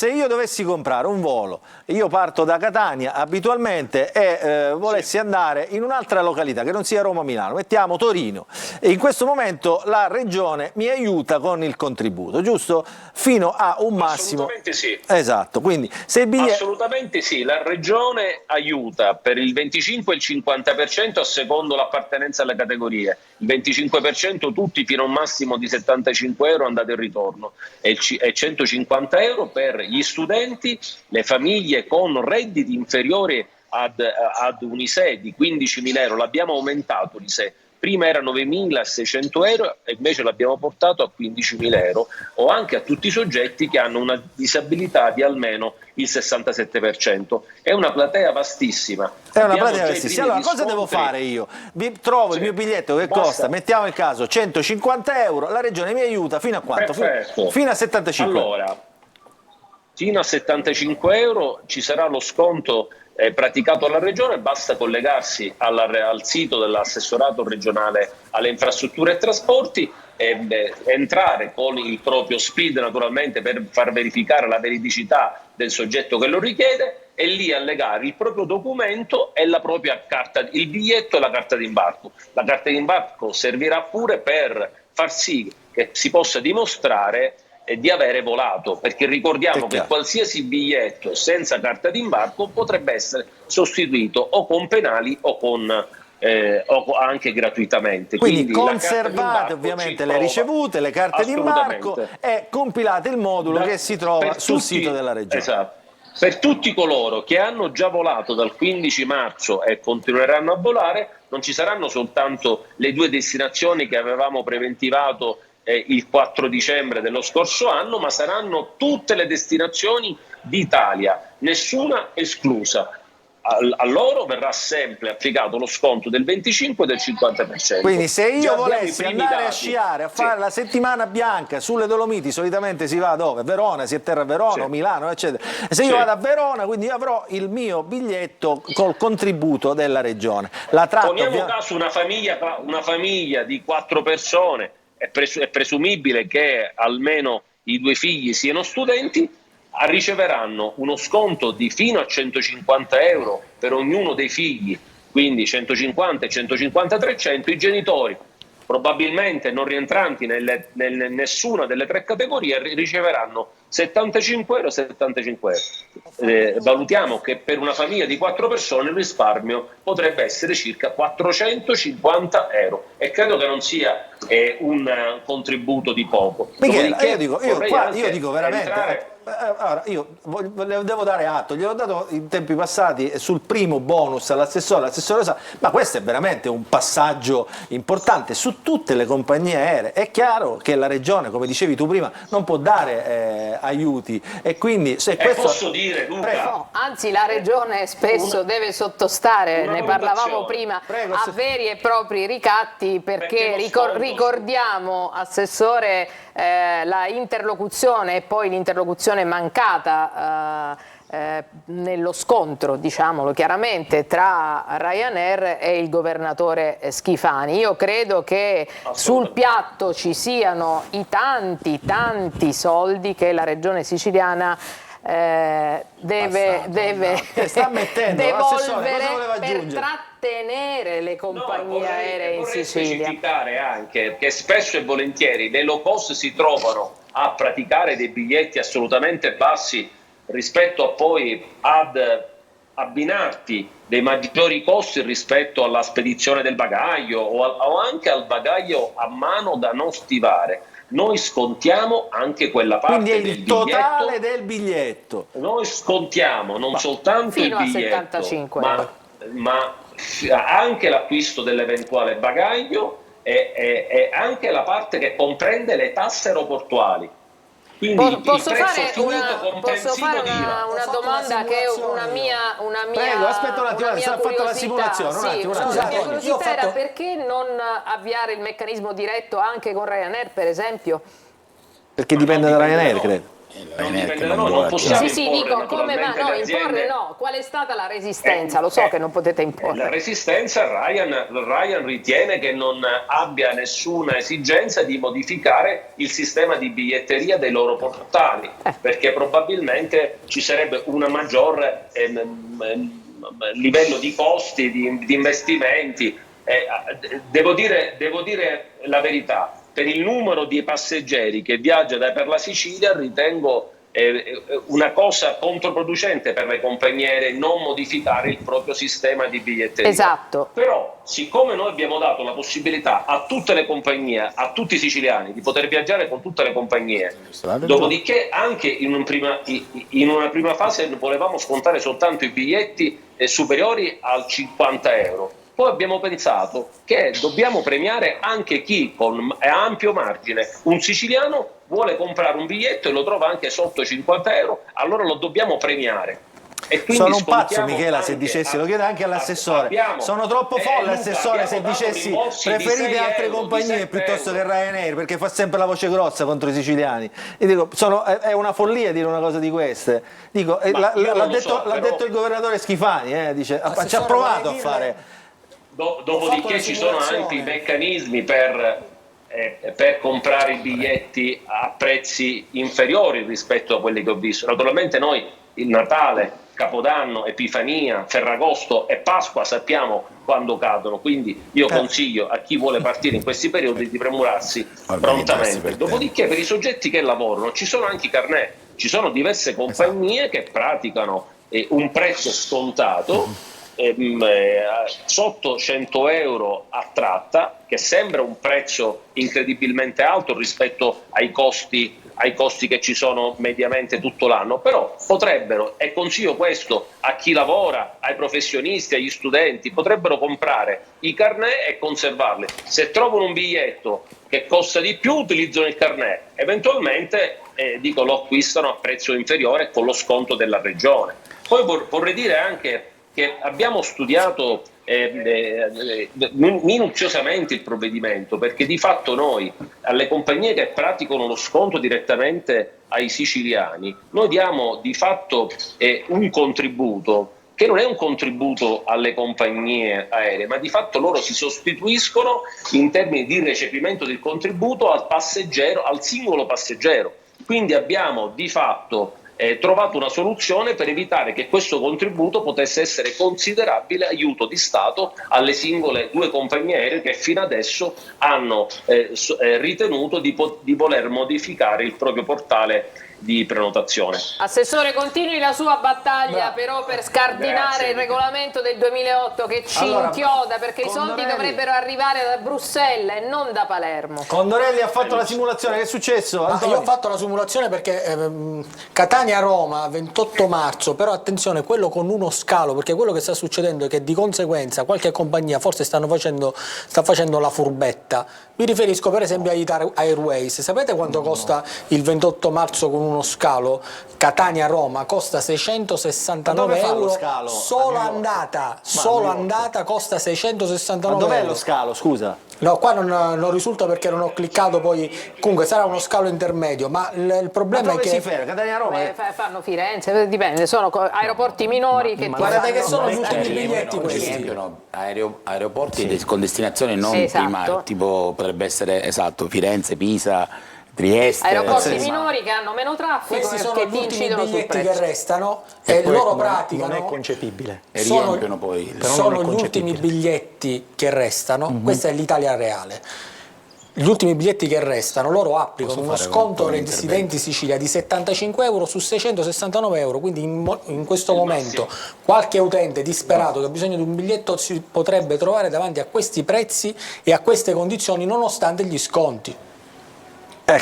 io dovessi comprare un volo, io parto da Catania abitualmente e volessi andare in un'altra località che non sia Roma-Milano, mettiamo Torino, e in questo momento la regione mi aiuta con il contributo, giusto? Fino a un massimo. Assolutamente sì. Esatto, quindi se il biglietto... Assolutamente sì, la regione aiuta per il 25 e il 50% a secondo l'appartenenza alle categorie, il 25% tutti fino a un massimo di 75 euro andata e ritorno e 150 euro per gli studenti, le famiglie con redditi inferiori ad un ISEE di 15.000 euro, l'abbiamo aumentato l'ISEE. Prima era 9.600 euro e invece l'abbiamo portato a 15.000 euro, o anche a tutti i soggetti che hanno una disabilità di almeno il 67%. È una platea vastissima. È una platea vastissima. Allora, cosa devo fare io? Trovo il mio biglietto che costa, mettiamo il caso, 150 euro, la regione mi aiuta fino a quanto? Fino a 75 euro. Allora, fino a 75 euro ci sarà lo sconto praticato alla regione, basta collegarsi al sito dell'assessorato regionale alle infrastrutture e trasporti e entrare con il proprio SPID naturalmente per far verificare la veridicità del soggetto che lo richiede e lì allegare il proprio documento e la propria carta, il biglietto e la carta d'imbarco. La carta d'imbarco servirà pure per far sì che si possa dimostrare di avere volato, perché ricordiamo che qualsiasi biglietto senza carta d'imbarco potrebbe essere sostituito o con penali o con o anche gratuitamente. Quindi la carta conservate d'imbarco ovviamente ci le trova. ricevute, le carte d'imbarco e compilate il modulo che si trova sul sito della Regione. Esatto. Per tutti coloro che hanno già volato dal 15 marzo e continueranno a volare, non ci saranno soltanto le 2 destinazioni che avevamo preventivato il 4 dicembre dello scorso anno, ma saranno tutte le destinazioni d'Italia, nessuna esclusa. A loro verrà sempre applicato lo sconto del 25 e del 50%. Quindi se io Già abbiamo volessi i primi andare a dati. sciare, a fare la settimana bianca sulle Dolomiti, solitamente si va dove? Verona, si atterra a Verona, o Milano, eccetera. E se io vado a Verona, quindi avrò il mio biglietto col contributo della Regione. La tratta, Poniamo caso una famiglia di 4 persone, è presumibile che almeno i 2 figli siano studenti, riceveranno uno sconto di fino a 150 euro per ognuno dei figli, quindi 150 e 150 300. I genitori, probabilmente non rientranti nessuna delle 3 categorie, riceveranno 75 euro e 75 euro. Valutiamo che per una famiglia di 4 persone il risparmio potrebbe essere circa 450 euro e credo che non sia un contributo di poco. Michele, io dico veramente, allora, io devo dare atto, gliel'ho dato in tempi passati sul primo bonus l'assessore sa, ma questo è veramente un passaggio importante su tutte le compagnie aeree. È chiaro che la Regione, come dicevi tu prima, non può dare aiuti e quindi se questo... Posso dire, Luca? No, anzi la Regione spesso deve sottostare, ne parlavamo prima, a veri e propri ricatti perché ricordiamo, Assessore, la interlocuzione e poi l'interlocuzione mancata nello scontro, diciamolo chiaramente, tra Ryanair e il governatore Schifani. Io credo che sul piatto ci siano i tanti soldi che la Regione siciliana deve devolvere per trattenere le compagnie aeree in Sicilia. Vorrei specificare anche che spesso e volentieri le low cost si trovano a praticare dei biglietti assolutamente bassi rispetto a poi ad abbinarti dei maggiori costi rispetto alla spedizione del bagaglio o anche al bagaglio a mano da non stivare. Noi scontiamo anche quella parte del biglietto. Quindi è il totale del biglietto. Noi scontiamo non soltanto fino il biglietto, a 75 euro. ma anche l'acquisto dell'eventuale bagaglio e anche la parte che comprende le tasse aeroportuali. Quindi posso fare una domanda che è una mia Prego, aspetta un attimo, ha fatto la simulazione. La mia curiosità era perché non avviare il meccanismo diretto anche con Ryanair, per esempio? Perché dipende da Ryanair, credo. Non possiamo dico come imporre no. Qual è stata la resistenza? Lo so che non potete imporre. La resistenza, Ryan ritiene che non abbia nessuna esigenza di modificare il sistema di biglietteria dei loro portali, perché probabilmente ci sarebbe un maggior livello di costi, di investimenti. Devo dire la verità. Per il numero di passeggeri che viaggia per la Sicilia ritengo una cosa controproducente per le compagnie aeree non modificare il proprio sistema di biglietteria. Esatto. Però, siccome noi abbiamo dato la possibilità a tutte le compagnie, a tutti i siciliani, di poter viaggiare con tutte le compagnie, dopodiché anche in una prima fase volevamo scontare soltanto i biglietti superiori al 50 euro. Poi abbiamo pensato che dobbiamo premiare anche chi con ampio margine, un siciliano vuole comprare un biglietto e lo trova anche sotto 50 euro, allora lo dobbiamo premiare. E sono un pazzo, Michela, se dicessi, lo chiedo anche all'assessore. Sono troppo folle, assessore, se dicessi preferite altre compagnie piuttosto che Ryanair, perché fa sempre la voce grossa contro i siciliani. Io dico, è una follia dire una cosa di queste. Dico, l'ha detto il governatore Schifani, dice, ci ha provato a fare. Dopodiché ci sono anche i meccanismi per comprare i biglietti a prezzi inferiori rispetto a quelli che ho visto. Naturalmente noi il Natale, Capodanno, Epifania, Ferragosto e Pasqua sappiamo quando cadono, quindi io consiglio a chi vuole partire in questi periodi di premurarsi prontamente. Dopodiché per i soggetti che lavorano ci sono anche i carnet, ci sono diverse compagnie che praticano un prezzo scontato sotto 100 euro a tratta, che sembra un prezzo incredibilmente alto rispetto ai costi che ci sono mediamente tutto l'anno, però potrebbero, e consiglio questo a chi lavora, ai professionisti, agli studenti, potrebbero comprare i carnet e conservarli. Se trovano un biglietto che costa di più, utilizzano il carnet, eventualmente lo acquistano a prezzo inferiore con lo sconto della regione. Poi vorrei dire anche che abbiamo studiato minuziosamente il provvedimento, perché di fatto noi alle compagnie che praticano lo sconto direttamente ai siciliani, noi diamo di fatto un contributo che non è un contributo alle compagnie aeree, ma di fatto loro si sostituiscono in termini di recepimento del contributo al passeggero, al singolo passeggero. Quindi abbiamo di fatto trovato una soluzione per evitare che questo contributo potesse essere considerabile aiuto di Stato alle singole due compagnie aeree che fino adesso hanno ritenuto di voler modificare il proprio portale di prenotazione. Assessore, continui la sua battaglia però per scardinare il regolamento del 2008 che ci inchioda, perché i soldi dovrebbero arrivare da Bruxelles e non da Palermo. Condorelli ha fatto la simulazione, che è successo? Io ho fatto la simulazione perché Catania-Roma 28 marzo, però attenzione, quello con uno scalo, perché quello che sta succedendo è che di conseguenza qualche compagnia forse sta facendo la furbetta. Mi riferisco per esempio a Italia Airways. Sapete quanto costa il 28 marzo con uno scalo? Catania-Roma costa 669 euro solo andata, andata costa 669 euro. Ma dov'è lo scalo, scusa? No, qua non risulta perché non ho cliccato, poi comunque sarà uno scalo intermedio, ma il problema è che si ferma? Catania-Roma? Fanno Firenze, dipende, sono aeroporti minori che guardate che sono gli ultimi biglietti questi. Aeroporti con destinazione non primaria, tipo potrebbe essere Firenze, Pisa, Trieste. Aeroporti minori che hanno meno traffico. Questi sono che gli ultimi incidono sul biglietti prezzo. che restano e loro praticano. Non è concepibile. E riempiono poi. Sono gli ultimi biglietti che restano, questa è l'Italia reale. Gli ultimi biglietti che restano, loro applicano uno sconto ai residenti Sicilia di 75 euro su 669 euro, quindi in questo momento qualche utente disperato che ha bisogno di un biglietto si potrebbe trovare davanti a questi prezzi e a queste condizioni nonostante gli sconti.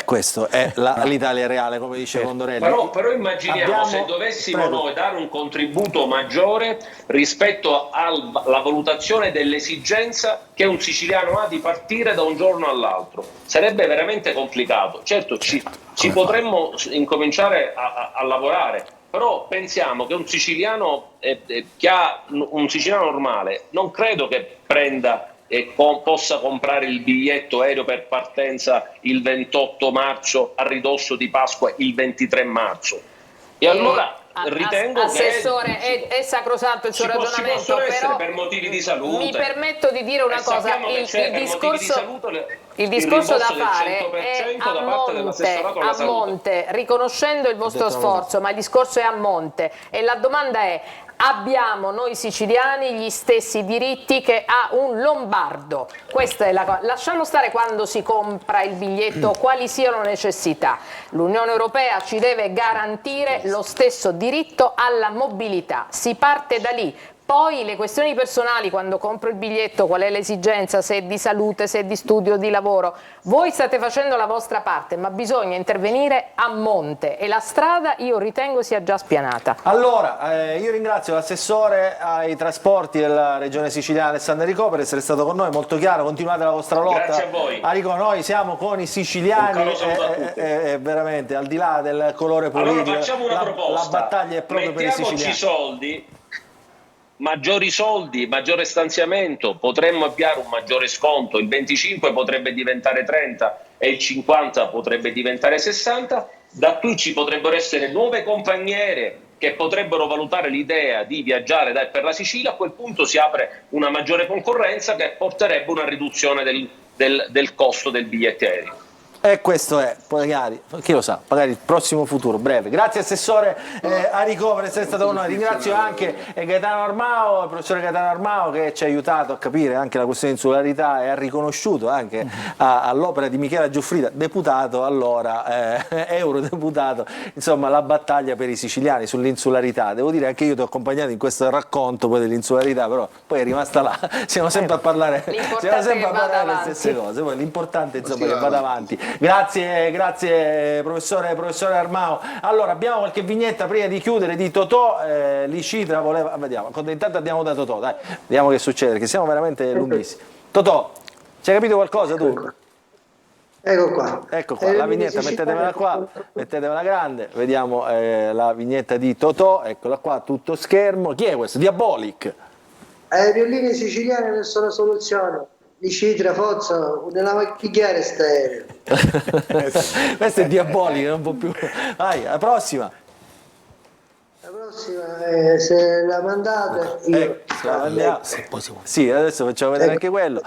Questo è l'Italia reale, come dice Condorelli. Però immaginiamo se dovessimo noi dare un contributo maggiore rispetto alla valutazione dell'esigenza che un siciliano ha di partire da un giorno all'altro. Sarebbe veramente complicato. Certo, ci potremmo incominciare a lavorare, però pensiamo che un siciliano che ha un siciliano normale non credo che prenda e possa comprare il biglietto aereo per partenza il 28 marzo a ridosso di Pasqua il 23 marzo. E allora ritengo Assessore, è sacrosanto il suo ragionamento, possono essere però per motivi di salute. mi permetto di dire una cosa, il discorso da fare è a monte, riconoscendo il vostro sforzo, ma il discorso è a monte e la domanda è: abbiamo noi siciliani gli stessi diritti che ha un lombardo? Questa è la cosa. Lasciamo stare quando si compra il biglietto quali siano le necessità. L'Unione Europea ci deve garantire lo stesso diritto alla mobilità. Si parte da lì. Poi le questioni personali, quando compro il biglietto, qual è l'esigenza, se è di salute, se è di studio, di lavoro. Voi state facendo la vostra parte, ma bisogna intervenire a monte e la strada io ritengo sia già spianata. Allora, io ringrazio l'assessore ai trasporti della Regione Siciliana Alessandro Enrico per essere stato con noi, molto chiaro, continuate la vostra lotta. Grazie a voi. Enrico, noi siamo con i siciliani, veramente, al di là del colore politico. Allora facciamo una proposta, la battaglia è proprio per i siciliani. Soldi. Maggiori soldi, maggiore stanziamento, potremmo avviare un maggiore sconto, il 25 potrebbe diventare 30 e il 50 potrebbe diventare 60, da qui ci potrebbero essere nuove compagnie che potrebbero valutare l'idea di viaggiare per la Sicilia, a quel punto si apre una maggiore concorrenza che porterebbe una riduzione del costo del biglietto aereo. E questo è, magari, chi lo sa, magari il prossimo futuro, breve. Grazie Assessore Aricò per essere stato con noi. Ringrazio anche Gaetano Armao, il professore Gaetano Armao, che ci ha aiutato a capire anche la questione di insularità e ha riconosciuto anche all'opera di Michela Giuffrida, deputato allora, eurodeputato, insomma la battaglia per i siciliani sull'insularità. Devo dire anche io ti ho accompagnato in questo racconto poi dell'insularità, però poi è rimasta là, siamo sempre a parlare, delle stesse cose, poi l'importante insomma che vada avanti. Grazie professore Armao. Allora abbiamo qualche vignetta prima di chiudere di Totò. Licitra voleva, vediamo, intanto andiamo da Totò, dai, vediamo che succede, perché siamo veramente lunghissimi. Totò, ci hai capito qualcosa tu? Ecco qua. Ecco qua, la vignetta, mettetemela qua, mettetemela grande, vediamo la vignetta di Totò, eccola qua, tutto schermo. Chi è questo? Diabolic. Aerolini siciliane verso la soluzione. Licitra, Forza, nella macchiniera sta aereo. Questo è Diabolico, non può più. Vai, la prossima. La prossima, se la mandate, io. La mandiamo. Sì, adesso facciamo vedere anche quello.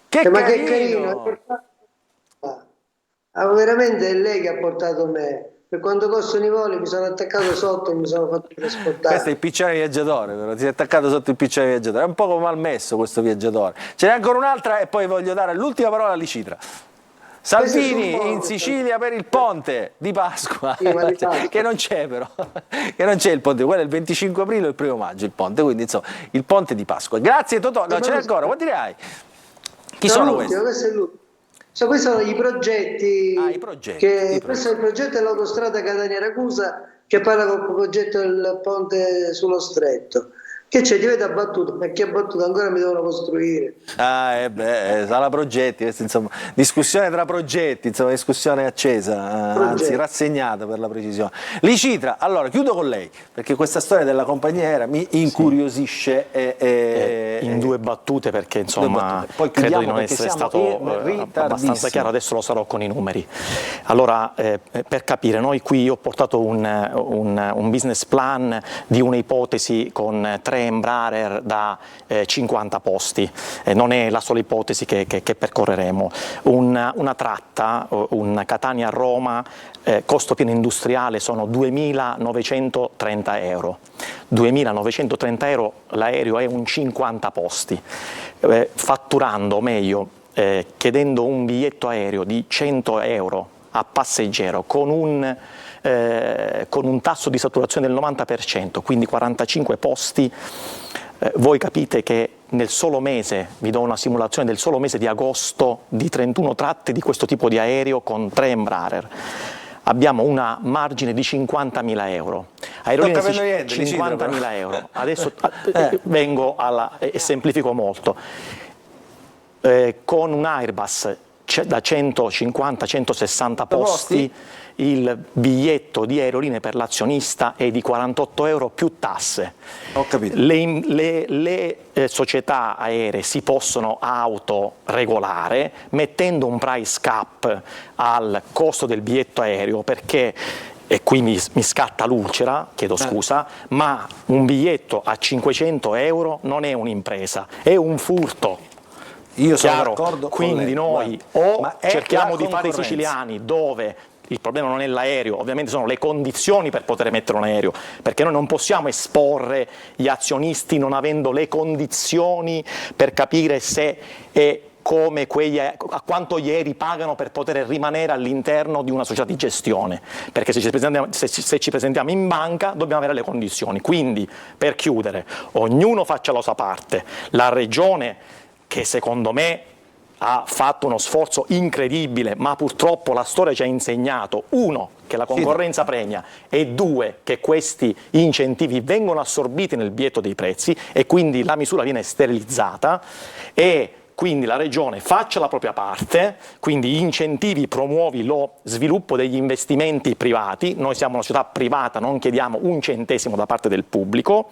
Che ma carino! che carino! Veramente è lei che ha portato me. Per quanto costano i voli mi sono attaccato sotto e mi sono fatto trasportare. Questo è il piccione viaggiatore, però ti sei attaccato sotto il piccione viaggiatore. È un po' mal messo questo viaggiatore. Ce n'è ancora un'altra e poi voglio dare l'ultima parola a Licitra. Salvini in Sicilia per il ponte di Pasqua, che non c'è però, che non c'è il ponte, quello è il 25 aprile o il 1° maggio il ponte, quindi insomma il ponte di Pasqua. Grazie Totò, no, ce n'è ancora, quanti ne hai? Chi sono questi? Questo è l'ultimo. Questi sono i progetti, questo è il progetto dell'autostrada Catania-Ragusa che parla con il progetto del ponte sullo stretto. Che c'è? Ti vedo abbattuto, perché abbattuto ancora mi devono costruire. Sarà progetti, insomma, discussione tra progetti, insomma, discussione accesa, anzi rassegnata per la precisione. Licitra, allora chiudo con lei, perché questa storia della compagnia aerea mi incuriosisce. In 2 battute, perché insomma poi credo di non essere stato abbastanza chiaro, adesso lo sarò con i numeri. Allora, per capire, noi qui ho portato un business plan di un'ipotesi con 3 Embraer da 50 posti, non è la sola ipotesi che percorreremo. Una tratta, un Catania-Roma, costo pieno industriale sono 2.930 euro. 2.930 euro l'aereo è un 50 posti, fatturando, o meglio, chiedendo un biglietto aereo di 100 euro a passeggero con un tasso di saturazione del 90%, quindi 45 posti, voi capite che nel solo mese, vi do una simulazione del solo mese di agosto, di 31 tratte di questo tipo di aereo con 3 Embraer, abbiamo una margine di 50.000 euro. Aerolinee 50.000 euro. Adesso vengo e semplifico molto. Con un Airbus da 150-160 posti, il biglietto di Aerolinee per l'azionista è di 48 euro più tasse. Ho capito. Le società aeree si possono autoregolare mettendo un price cap al costo del biglietto aereo, perché, e qui mi scatta l'ulcera, chiedo scusa, ma un biglietto a 500 euro non è un'impresa, è un furto. Io sono d'accordo. Quindi noi cerchiamo di fare i siciliani dove il problema non è l'aereo, ovviamente sono le condizioni per poter mettere un aereo, perché noi non possiamo esporre gli azionisti non avendo le condizioni per capire se e come a quanto gli aerei pagano per poter rimanere all'interno di una società di gestione, perché se ci presentiamo in banca dobbiamo avere le condizioni. Quindi, per chiudere, ognuno faccia la sua parte. La Regione, che secondo me ha fatto uno sforzo incredibile, ma purtroppo la storia ci ha insegnato, 1, che la concorrenza premia, e 2, che questi incentivi vengono assorbiti nel biglietto dei prezzi e quindi la misura viene sterilizzata, e quindi la Regione faccia la propria parte, quindi incentivi, promuovi lo sviluppo degli investimenti privati, noi siamo una società privata, non chiediamo un centesimo da parte del pubblico,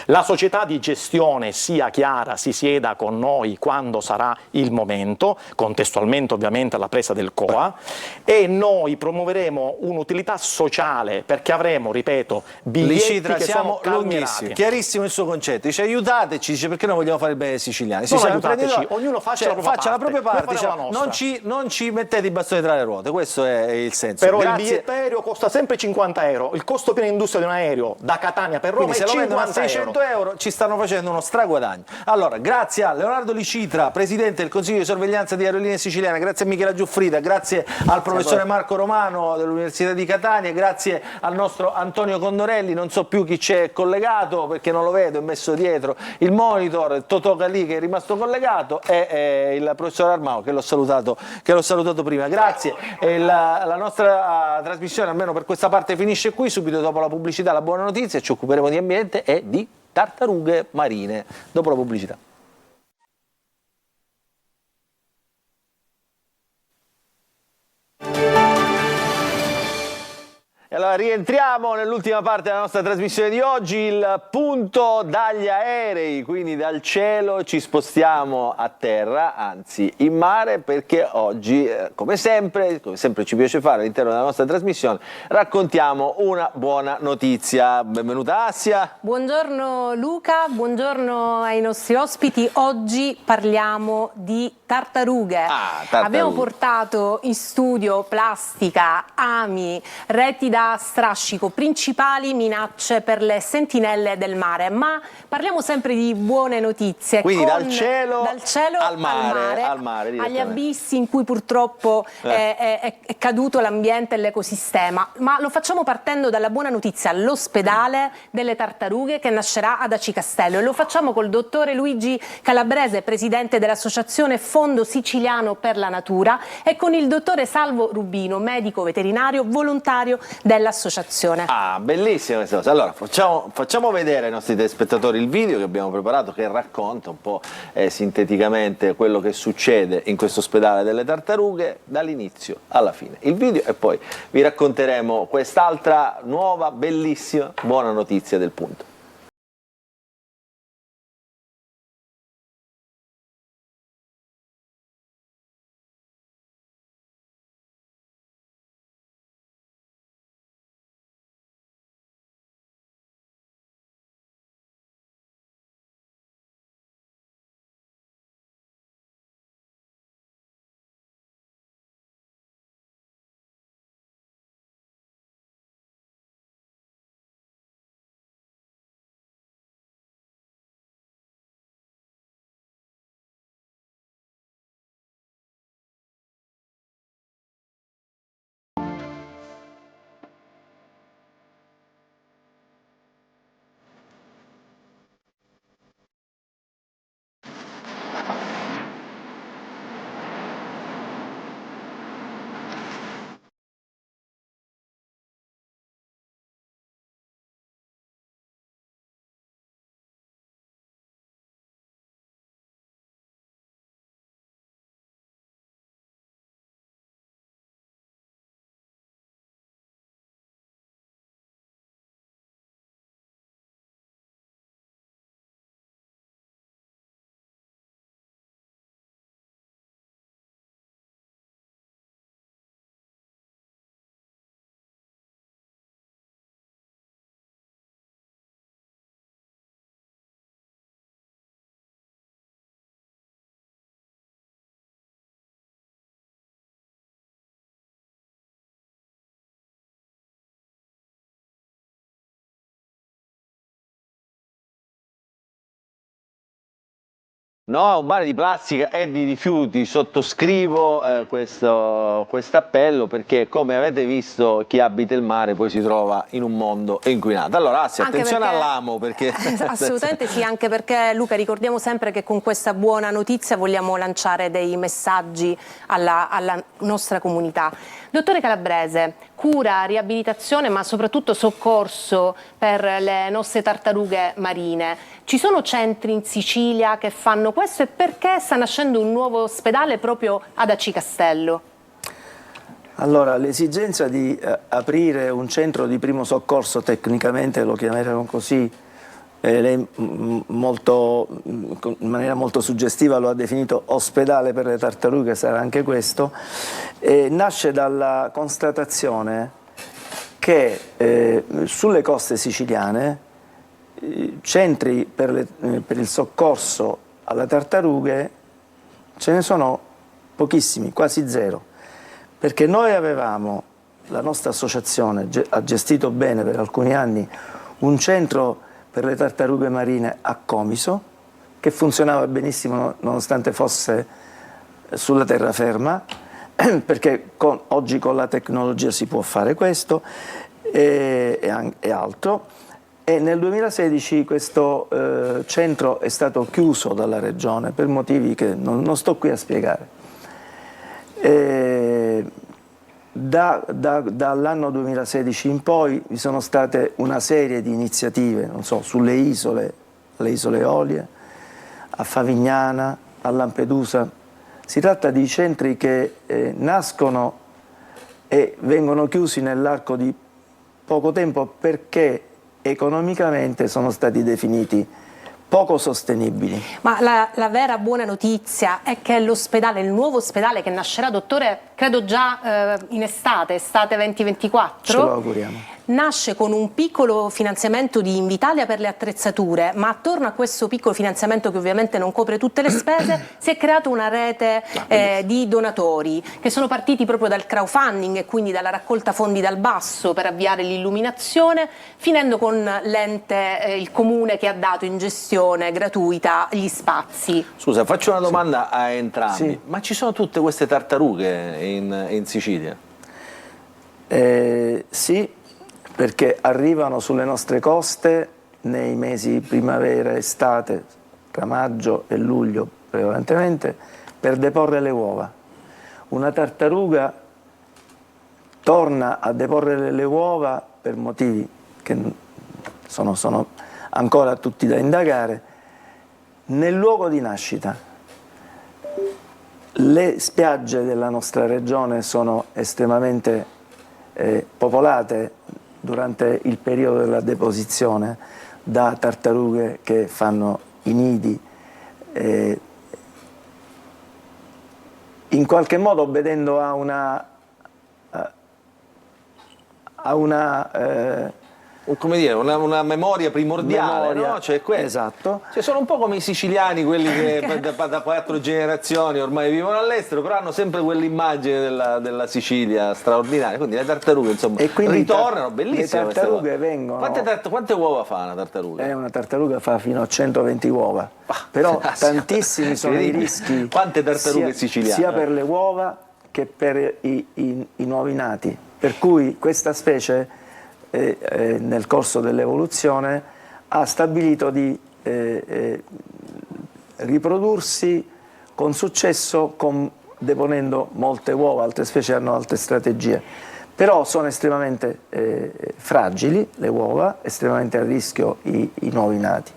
la società di gestione sia chiara, si sieda con noi quando sarà il momento, contestualmente ovviamente alla presa del COA, e noi promuoveremo un'utilità sociale, perché avremo, ripeto, biglietti che sono calmierati. Chiarissimo il suo concetto, dice aiutateci, dice perché noi vogliamo fare il bene ai siciliani. Non aiutateci, ognuno ognuno faccia la propria parte. Non ci mettete i bastoni tra le ruote, questo è il senso. Però il biglietto aereo costa sempre 50 euro, il costo pieno industria di un aereo da Catania per Roma quindi è se lo vendono a 50 600 euro ci stanno facendo uno straguadagno. Allora, grazie a Leonardo Licitra, presidente del Consiglio di sorveglianza di Aerolinee Siciliane, grazie a Michela Giuffrida, grazie al professore Marco Romano dell'Università di Catania, grazie al nostro Antonio Condorelli, non so più chi c'è collegato perché non lo vedo, è messo dietro il monitor, Totò Calì che è rimasto collegato e il professor Armao che l'ho salutato prima. Grazie. La nostra trasmissione, almeno per questa parte, finisce qui. Subito dopo la pubblicità la buona notizia, ci occuperemo di ambiente e di tartarughe marine. Dopo la pubblicità. E allora rientriamo nell'ultima parte della nostra trasmissione di oggi, il punto dagli aerei, quindi dal cielo ci spostiamo a terra, anzi in mare, perché oggi, come sempre ci piace fare all'interno della nostra trasmissione, raccontiamo una buona notizia. Benvenuta Assia. Buongiorno Luca, buongiorno ai nostri ospiti. Oggi parliamo di tartarughe. Abbiamo portato in studio plastica, ami, reti da strascico, principali minacce per le sentinelle del mare, ma parliamo sempre di buone notizie. Quindi dal cielo al mare, agli abissi in cui purtroppo è caduto l'ambiente e l'ecosistema, ma lo facciamo partendo dalla buona notizia, l'ospedale delle tartarughe che nascerà ad Aci Castello, e lo facciamo col dottore Luigi Calabrese, presidente dell'associazione Fondo Siciliano per la Natura, e con il dottore Salvo Rubino, medico veterinario volontario dell'associazione. Bellissima questa cosa. Allora facciamo vedere ai nostri telespettatori il video che abbiamo preparato, che racconta un po' sinteticamente quello che succede in questo ospedale delle tartarughe dall'inizio alla fine. Il video, e poi vi racconteremo quest'altra nuova bellissima buona notizia del punto. No, è un mare di plastica e di rifiuti. Sottoscrivo questo appello perché, come avete visto, chi abita il mare poi si trova in un mondo inquinato. Allora, Assia, attenzione all'amo perché... Assolutamente sì, anche perché, Luca, ricordiamo sempre che con questa buona notizia vogliamo lanciare dei messaggi alla nostra comunità. Dottore Calabrese, cura, riabilitazione, ma soprattutto soccorso per le nostre tartarughe marine. Ci sono centri in Sicilia che fanno questo, e perché sta nascendo un nuovo ospedale proprio ad Aci Castello? Allora, l'esigenza di aprire un centro di primo soccorso, tecnicamente lo chiameremo così, lei in maniera molto suggestiva lo ha definito ospedale per le tartarughe, sarà anche questo, nasce dalla constatazione che sulle coste siciliane centri per il soccorso alle tartarughe ce ne sono pochissimi, quasi zero, perché noi avevamo, la nostra associazione ha gestito bene per alcuni anni un centro per le tartarughe marine a Comiso, che funzionava benissimo nonostante fosse sulla terraferma, perché oggi con la tecnologia si può fare questo e altro. E nel 2016 questo centro è stato chiuso dalla Regione per motivi che non sto qui a spiegare. Dall'anno 2016 in poi vi sono state una serie di iniziative, non so, sulle isole, le isole Eolie, a Favignana, a Lampedusa. Si tratta di centri che nascono e vengono chiusi nell'arco di poco tempo perché economicamente sono stati definiti poco sostenibili. Ma la vera buona notizia è che l'ospedale, il nuovo ospedale che nascerà, dottore, credo già in estate 2024. Ce lo auguriamo. Nasce con un piccolo finanziamento di Invitalia per le attrezzature, ma attorno a questo piccolo finanziamento, che ovviamente non copre tutte le spese, si è creata una rete di donatori che sono partiti proprio dal crowdfunding e quindi dalla raccolta fondi dal basso per avviare l'illuminazione, finendo con l'ente, il comune, che ha dato in gestione gratuita gli spazi. Scusa, faccio una domanda a entrambi. Sì. Ma ci sono tutte queste tartarughe in Sicilia? Sì, perché arrivano sulle nostre coste nei mesi primavera, estate, tra maggio e luglio prevalentemente, per deporre le uova. Una tartaruga torna a deporre le uova per motivi che sono ancora tutti da indagare, nel luogo di nascita. Le spiagge della nostra regione sono estremamente popolate durante il periodo della deposizione da tartarughe che fanno i nidi, in qualche modo obbedendo a come dire, una memoria primordiale, no? Cioè, esatto. Cioè, sono un po' come i siciliani, quelli che da 4 generazioni ormai vivono all'estero, però hanno sempre quell'immagine della Sicilia straordinaria. Quindi le tartarughe, insomma, ritornano, bellissime. Le tartarughe vengono... Quante uova fa una tartaruga? Una tartaruga fa fino a 120 uova, però tantissimi sono i rischi. Quante tartarughe siciliane? Sia per le uova che per i nuovi nati. Per cui questa specie nel corso dell'evoluzione ha stabilito di riprodursi con successo deponendo molte uova. Altre specie hanno altre strategie, però sono estremamente fragili le uova, estremamente a rischio i nuovi nati.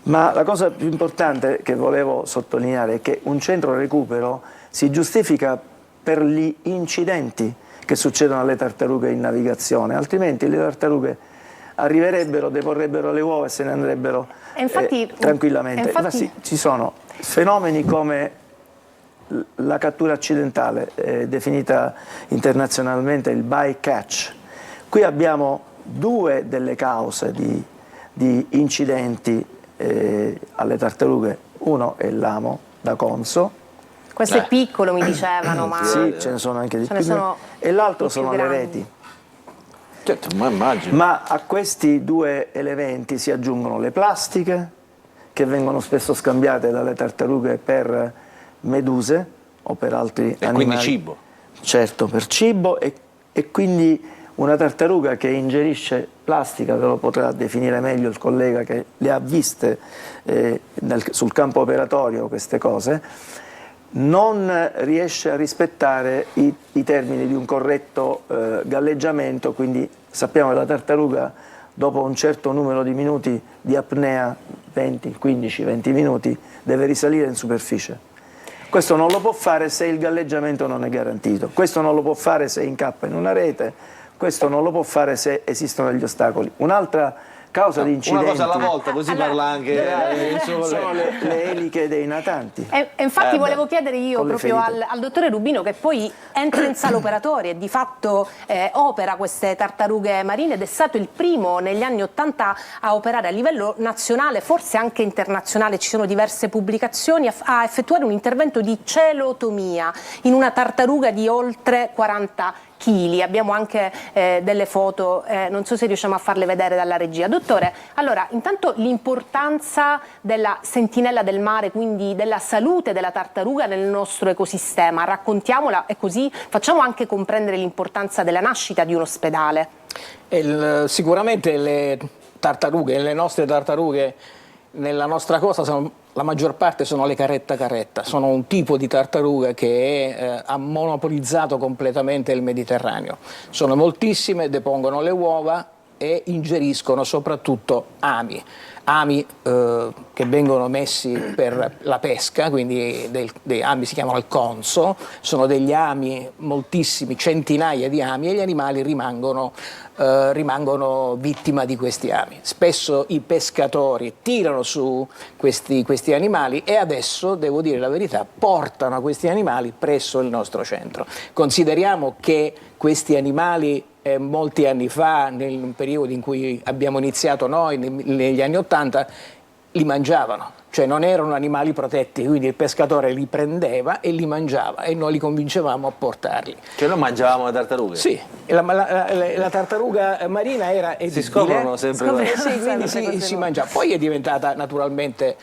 Ma la cosa più importante che volevo sottolineare è che un centro recupero si giustifica per gli incidenti che succedono alle tartarughe in navigazione, altrimenti le tartarughe arriverebbero, deporrebbero le uova e se ne andrebbero tranquillamente. Ma sì, ci sono fenomeni come la cattura accidentale, definita internazionalmente il bycatch. Qui abbiamo due delle cause di incidenti alle tartarughe. Uno è l'amo da Conso. Questo è piccolo, mi dicevano, ma... Sì, ce ne sono anche di più. E l'altro sono le reti. Certo, ma immagino. Ma a questi due elementi si aggiungono le plastiche, che vengono spesso scambiate dalle tartarughe per meduse o per altri animali. E quindi cibo. Certo, per cibo e quindi una tartaruga che ingerisce plastica, ve lo potrà definire meglio il collega che le ha viste sul campo operatorio queste cose, non riesce a rispettare i termini di un corretto galleggiamento, quindi sappiamo che la tartaruga dopo un certo numero di minuti di apnea, 15-20 minuti, deve risalire in superficie. Questo non lo può fare se il galleggiamento non è garantito, questo non lo può fare se incappa in una rete, questo non lo può fare se esistono degli ostacoli. Un'altra causa di incidenti. Una cosa alla volta, così parla anche sono le eliche dei natanti. E infatti volevo chiedere io proprio al dottore Rubino, che poi entra in sala operatoria e di fatto opera queste tartarughe marine ed è stato il primo negli anni '80 a operare a livello nazionale, forse anche internazionale, ci sono diverse pubblicazioni, a effettuare un intervento di celotomia in una tartaruga di oltre 40 chili. Abbiamo anche delle foto, non so se riusciamo a farle vedere dalla regia. Dottore, allora, intanto l'importanza della sentinella del mare, quindi della salute della tartaruga nel nostro ecosistema, raccontiamola e così facciamo anche comprendere l'importanza della nascita di un ospedale. Sicuramente le nostre tartarughe nella nostra costa la maggior parte sono le caretta, sono un tipo di tartaruga che ha monopolizzato completamente il Mediterraneo. Sono moltissime, depongono le uova e ingeriscono soprattutto ami che vengono messi per la pesca, quindi dei ami si chiamano il conso, sono degli ami, moltissimi, centinaia di ami, e gli animali rimangono vittima di questi ami. Spesso i pescatori tirano su questi animali e adesso, devo dire la verità, portano questi animali presso il nostro centro. Consideriamo che questi animali molti anni fa, nel periodo in cui abbiamo iniziato noi, negli anni '80, li mangiavano, cioè non erano animali protetti, quindi il pescatore li prendeva e li mangiava e noi li convincevamo a portarli. Cioè noi mangiavamo le tartarughe? Sì, la tartaruga marina era edibile. Si scoprono sempre. Sì, quindi si mangiava. Poi è diventata naturalmente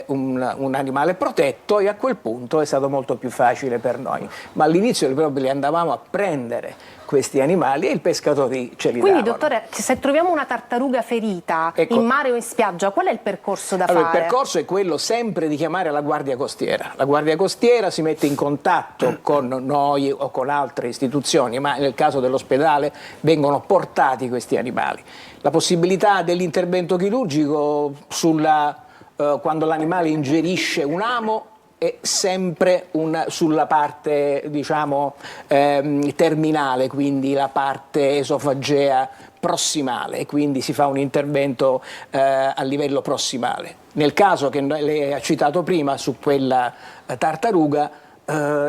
un animale protetto e a quel punto è stato molto più facile per noi. Ma all'inizio proprio li andavamo a prendere questi animali e i pescatori ce li davano. Quindi dottore, se troviamo una tartaruga ferita in mare o in spiaggia, qual è il percorso da fare? Il percorso è quello sempre di chiamare la Guardia Costiera. La Guardia Costiera si mette in contatto con noi o con altre istituzioni, ma nel caso dell'ospedale vengono portati questi animali. La possibilità dell'intervento chirurgico quando l'animale ingerisce un amo è sempre sulla parte, diciamo, terminale, quindi la parte esofagea prossimale, quindi si fa un intervento a livello prossimale. Nel caso che lei ha citato prima, su quella tartaruga,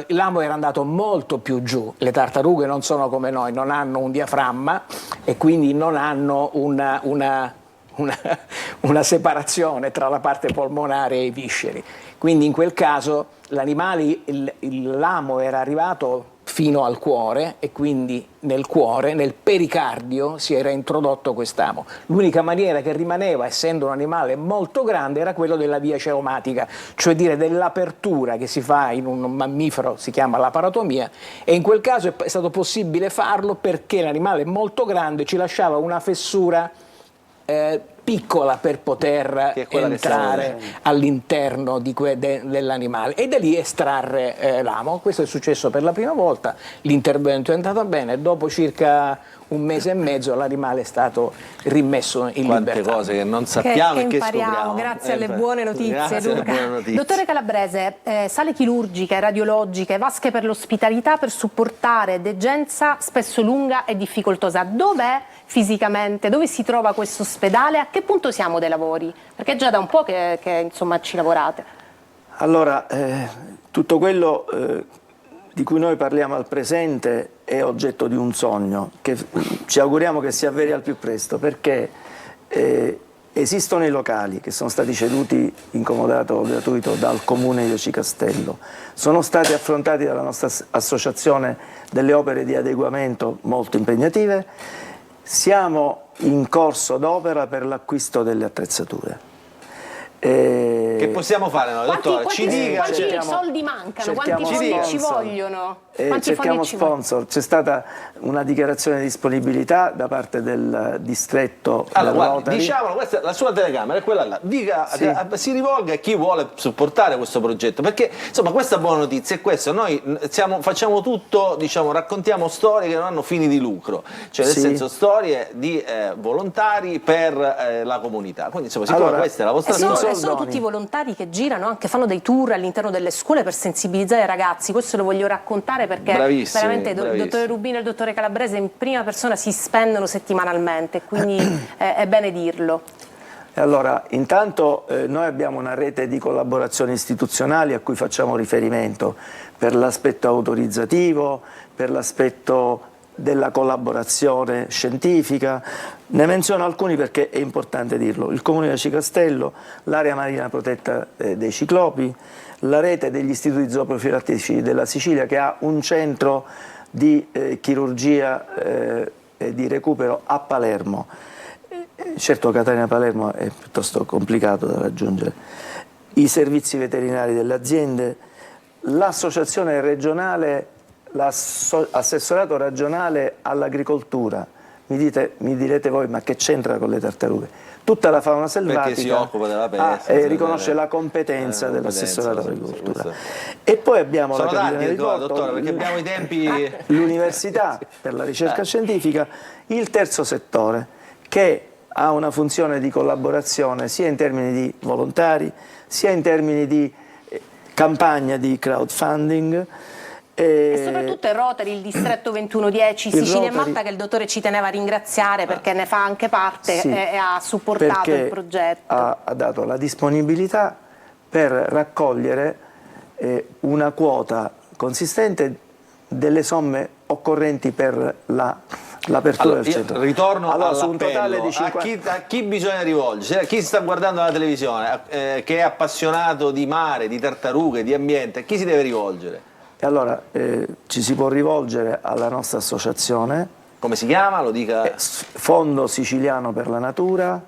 l'amo era andato molto più giù. Le tartarughe non sono come noi, non hanno un diaframma e quindi non hanno una separazione tra la parte polmonare e i visceri. Quindi in quel caso l'amo era arrivato fino al cuore e quindi nel cuore, nel pericardio, si era introdotto quest'amo. L'unica maniera che rimaneva, essendo un animale molto grande, era quello della via ceomatica, cioè dire dell'apertura che si fa in un mammifero, si chiama laparatomia, e in quel caso è stato possibile farlo perché l'animale molto grande ci lasciava una fessura piccola per poter entrare all'interno dell'animale e da lì estrarre l'amo. Questo è successo per la prima volta, l'intervento è andato bene, dopo circa un mese e mezzo l'animale è stato rimesso in libertà. Quante cose che non sappiamo e che scopriamo. Grazie alle buone notizie, grazie Luca. alle buone notizie. Dottore Calabrese, sale chirurgiche, radiologiche, vasche per l'ospitalità per supportare degenza spesso lunga e difficoltosa. Dov'è fisicamente? Dove si trova questo ospedale? A che punto siamo dei lavori? Perché è già da un po' che insomma ci lavorate. Allora, tutto quello di cui noi parliamo al presente è oggetto di un sogno che ci auguriamo che si avveri al più presto, perché esistono i locali che sono stati ceduti in comodato gratuito dal Comune di Oci Castello, sono stati affrontati dalla nostra associazione delle opere di adeguamento molto impegnative, siamo in corso d'opera per l'acquisto delle attrezzature. Che possiamo fare noi, dottore? Quanti soldi mancano? Quanti fondi ci vogliono? Cerchiamo sponsor. C'è stata una dichiarazione di disponibilità da parte del distretto del Rotary. Diciamolo, questa, la sua telecamera è quella là. Dica, si rivolga a chi vuole supportare questo progetto, perché insomma questa buona notizia è questa: noi facciamo tutto, diciamo, raccontiamo storie che non hanno fini di lucro, cioè nel senso storie di volontari per la comunità. Quindi insomma, siccome questa è la vostra storia, sono tutti volontari. volontari che girano, anche fanno dei tour all'interno delle scuole per sensibilizzare i ragazzi. Questo lo voglio raccontare perché veramente il dottore Rubino e il dottore Calabrese in prima persona si spendono settimanalmente, quindi è bene dirlo. Allora, intanto noi abbiamo una rete di collaborazioni istituzionali a cui facciamo riferimento per l'aspetto autorizzativo, per l'aspetto della collaborazione scientifica. Ne menziono alcuni perché è importante dirlo: il Comune di Aci Castello, l'area marina protetta dei Ciclopi, la rete degli istituti zooprofilattici della Sicilia, che ha un centro di chirurgia e di recupero a Palermo. Certo, Catania-Palermo è piuttosto complicato da raggiungere. I servizi veterinari delle aziende, l'associazione regionale, l'assessorato regionale all'agricoltura. Mi direte voi, ma che c'entra con le tartarughe? Tutta la fauna selvatica, perché si occupa della pesca, riconosce la competenza dell'assessorato all'agricoltura. E poi abbiamo sono tanti, dottore, perché abbiamo i tempi. L'università per la ricerca scientifica, il terzo settore, che ha una funzione di collaborazione sia in termini di volontari, sia in termini di campagna di crowdfunding. E soprattutto il Rotary, il distretto 2110 Sicilia e Malta, che il dottore ci teneva a ringraziare perché ne fa anche parte e ha supportato il progetto. Ha dato la disponibilità per raccogliere una quota consistente delle somme occorrenti per l'apertura del centro. Ritorno su un totale di 50... a chi bisogna rivolgersi? A chi sta guardando la televisione, che è appassionato di mare, di tartarughe, di ambiente, a chi si deve rivolgere? E allora ci si può rivolgere alla nostra associazione. Come si chiama? Lo dica. Fondo Siciliano per la Natura,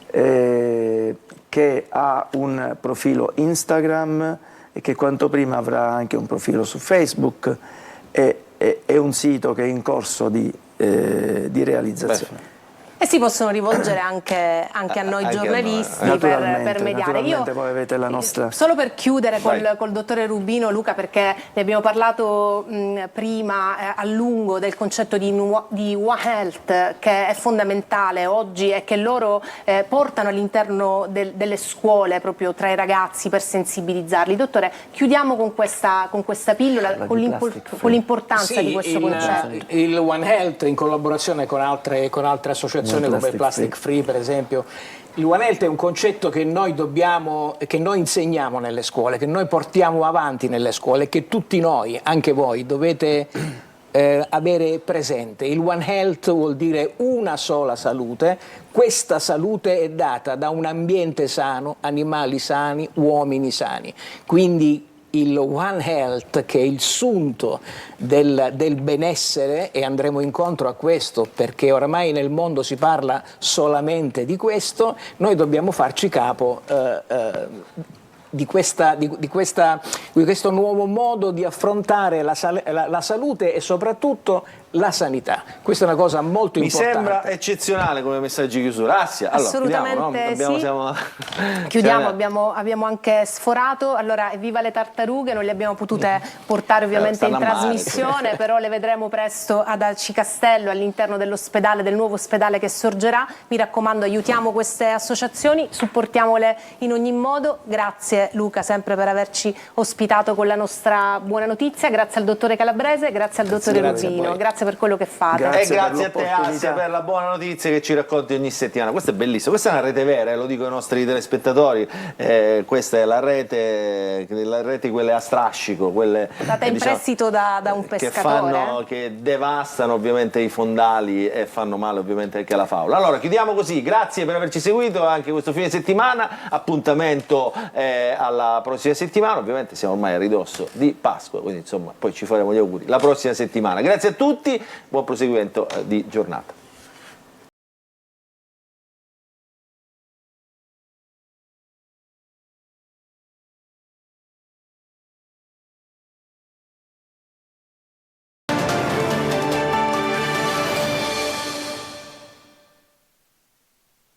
che ha un profilo Instagram e che quanto prima avrà anche un profilo su Facebook. È un sito che è in corso di realizzazione. E si possono rivolgere anche a noi giornalisti per mediare. Poi avete la nostra... Solo per chiudere col dottore Rubino, Luca, perché ne abbiamo parlato prima a lungo del concetto di One Health, che è fondamentale oggi e che loro portano all'interno delle scuole, proprio tra i ragazzi, per sensibilizzarli. Dottore, chiudiamo con questa pillola, con l'importanza di questo concetto. Il One Health, in collaborazione con altre associazioni come Plastic Free per esempio. Il One Health è un concetto che noi insegniamo nelle scuole, che noi portiamo avanti nelle scuole, che tutti noi, anche voi, dovete avere presente. Il One Health vuol dire una sola salute. Questa salute è data da un ambiente sano, animali sani, uomini sani. Quindi il One Health, che è il sunto del benessere, e andremo incontro a questo perché oramai nel mondo si parla solamente di questo, noi dobbiamo farci capo di questo nuovo modo di affrontare la salute e soprattutto la sanità. Questa è una cosa molto importante. Mi sembra eccezionale come messaggio di chiusura. Allora, assolutamente chiudiamo, abbiamo anche sforato. Allora, evviva le tartarughe, non le abbiamo potute portare ovviamente in trasmissione, però le vedremo presto ad Aci Castello, all'interno dell'ospedale, del nuovo ospedale che sorgerà. Mi raccomando, aiutiamo queste associazioni, supportiamole in ogni modo. Grazie Luca sempre per averci ospitato con la nostra buona notizia, grazie al dottore Calabrese, grazie al dottore Rubino, grazie per quello che fate. Grazie a te Assia per la buona notizia che ci racconti ogni settimana. Questo è bellissimo, questa è una rete vera, lo dico ai nostri telespettatori, questa è la rete quelle a strascico, quelle data in prestito da un pescatore che devastano ovviamente i fondali e fanno male ovviamente anche alla fauna. Allora chiudiamo così, grazie per averci seguito anche questo fine settimana, appuntamento alla prossima settimana, ovviamente siamo ormai a ridosso di Pasqua, quindi insomma poi ci faremo gli auguri la prossima settimana. Grazie a tutti, buon proseguimento di giornata.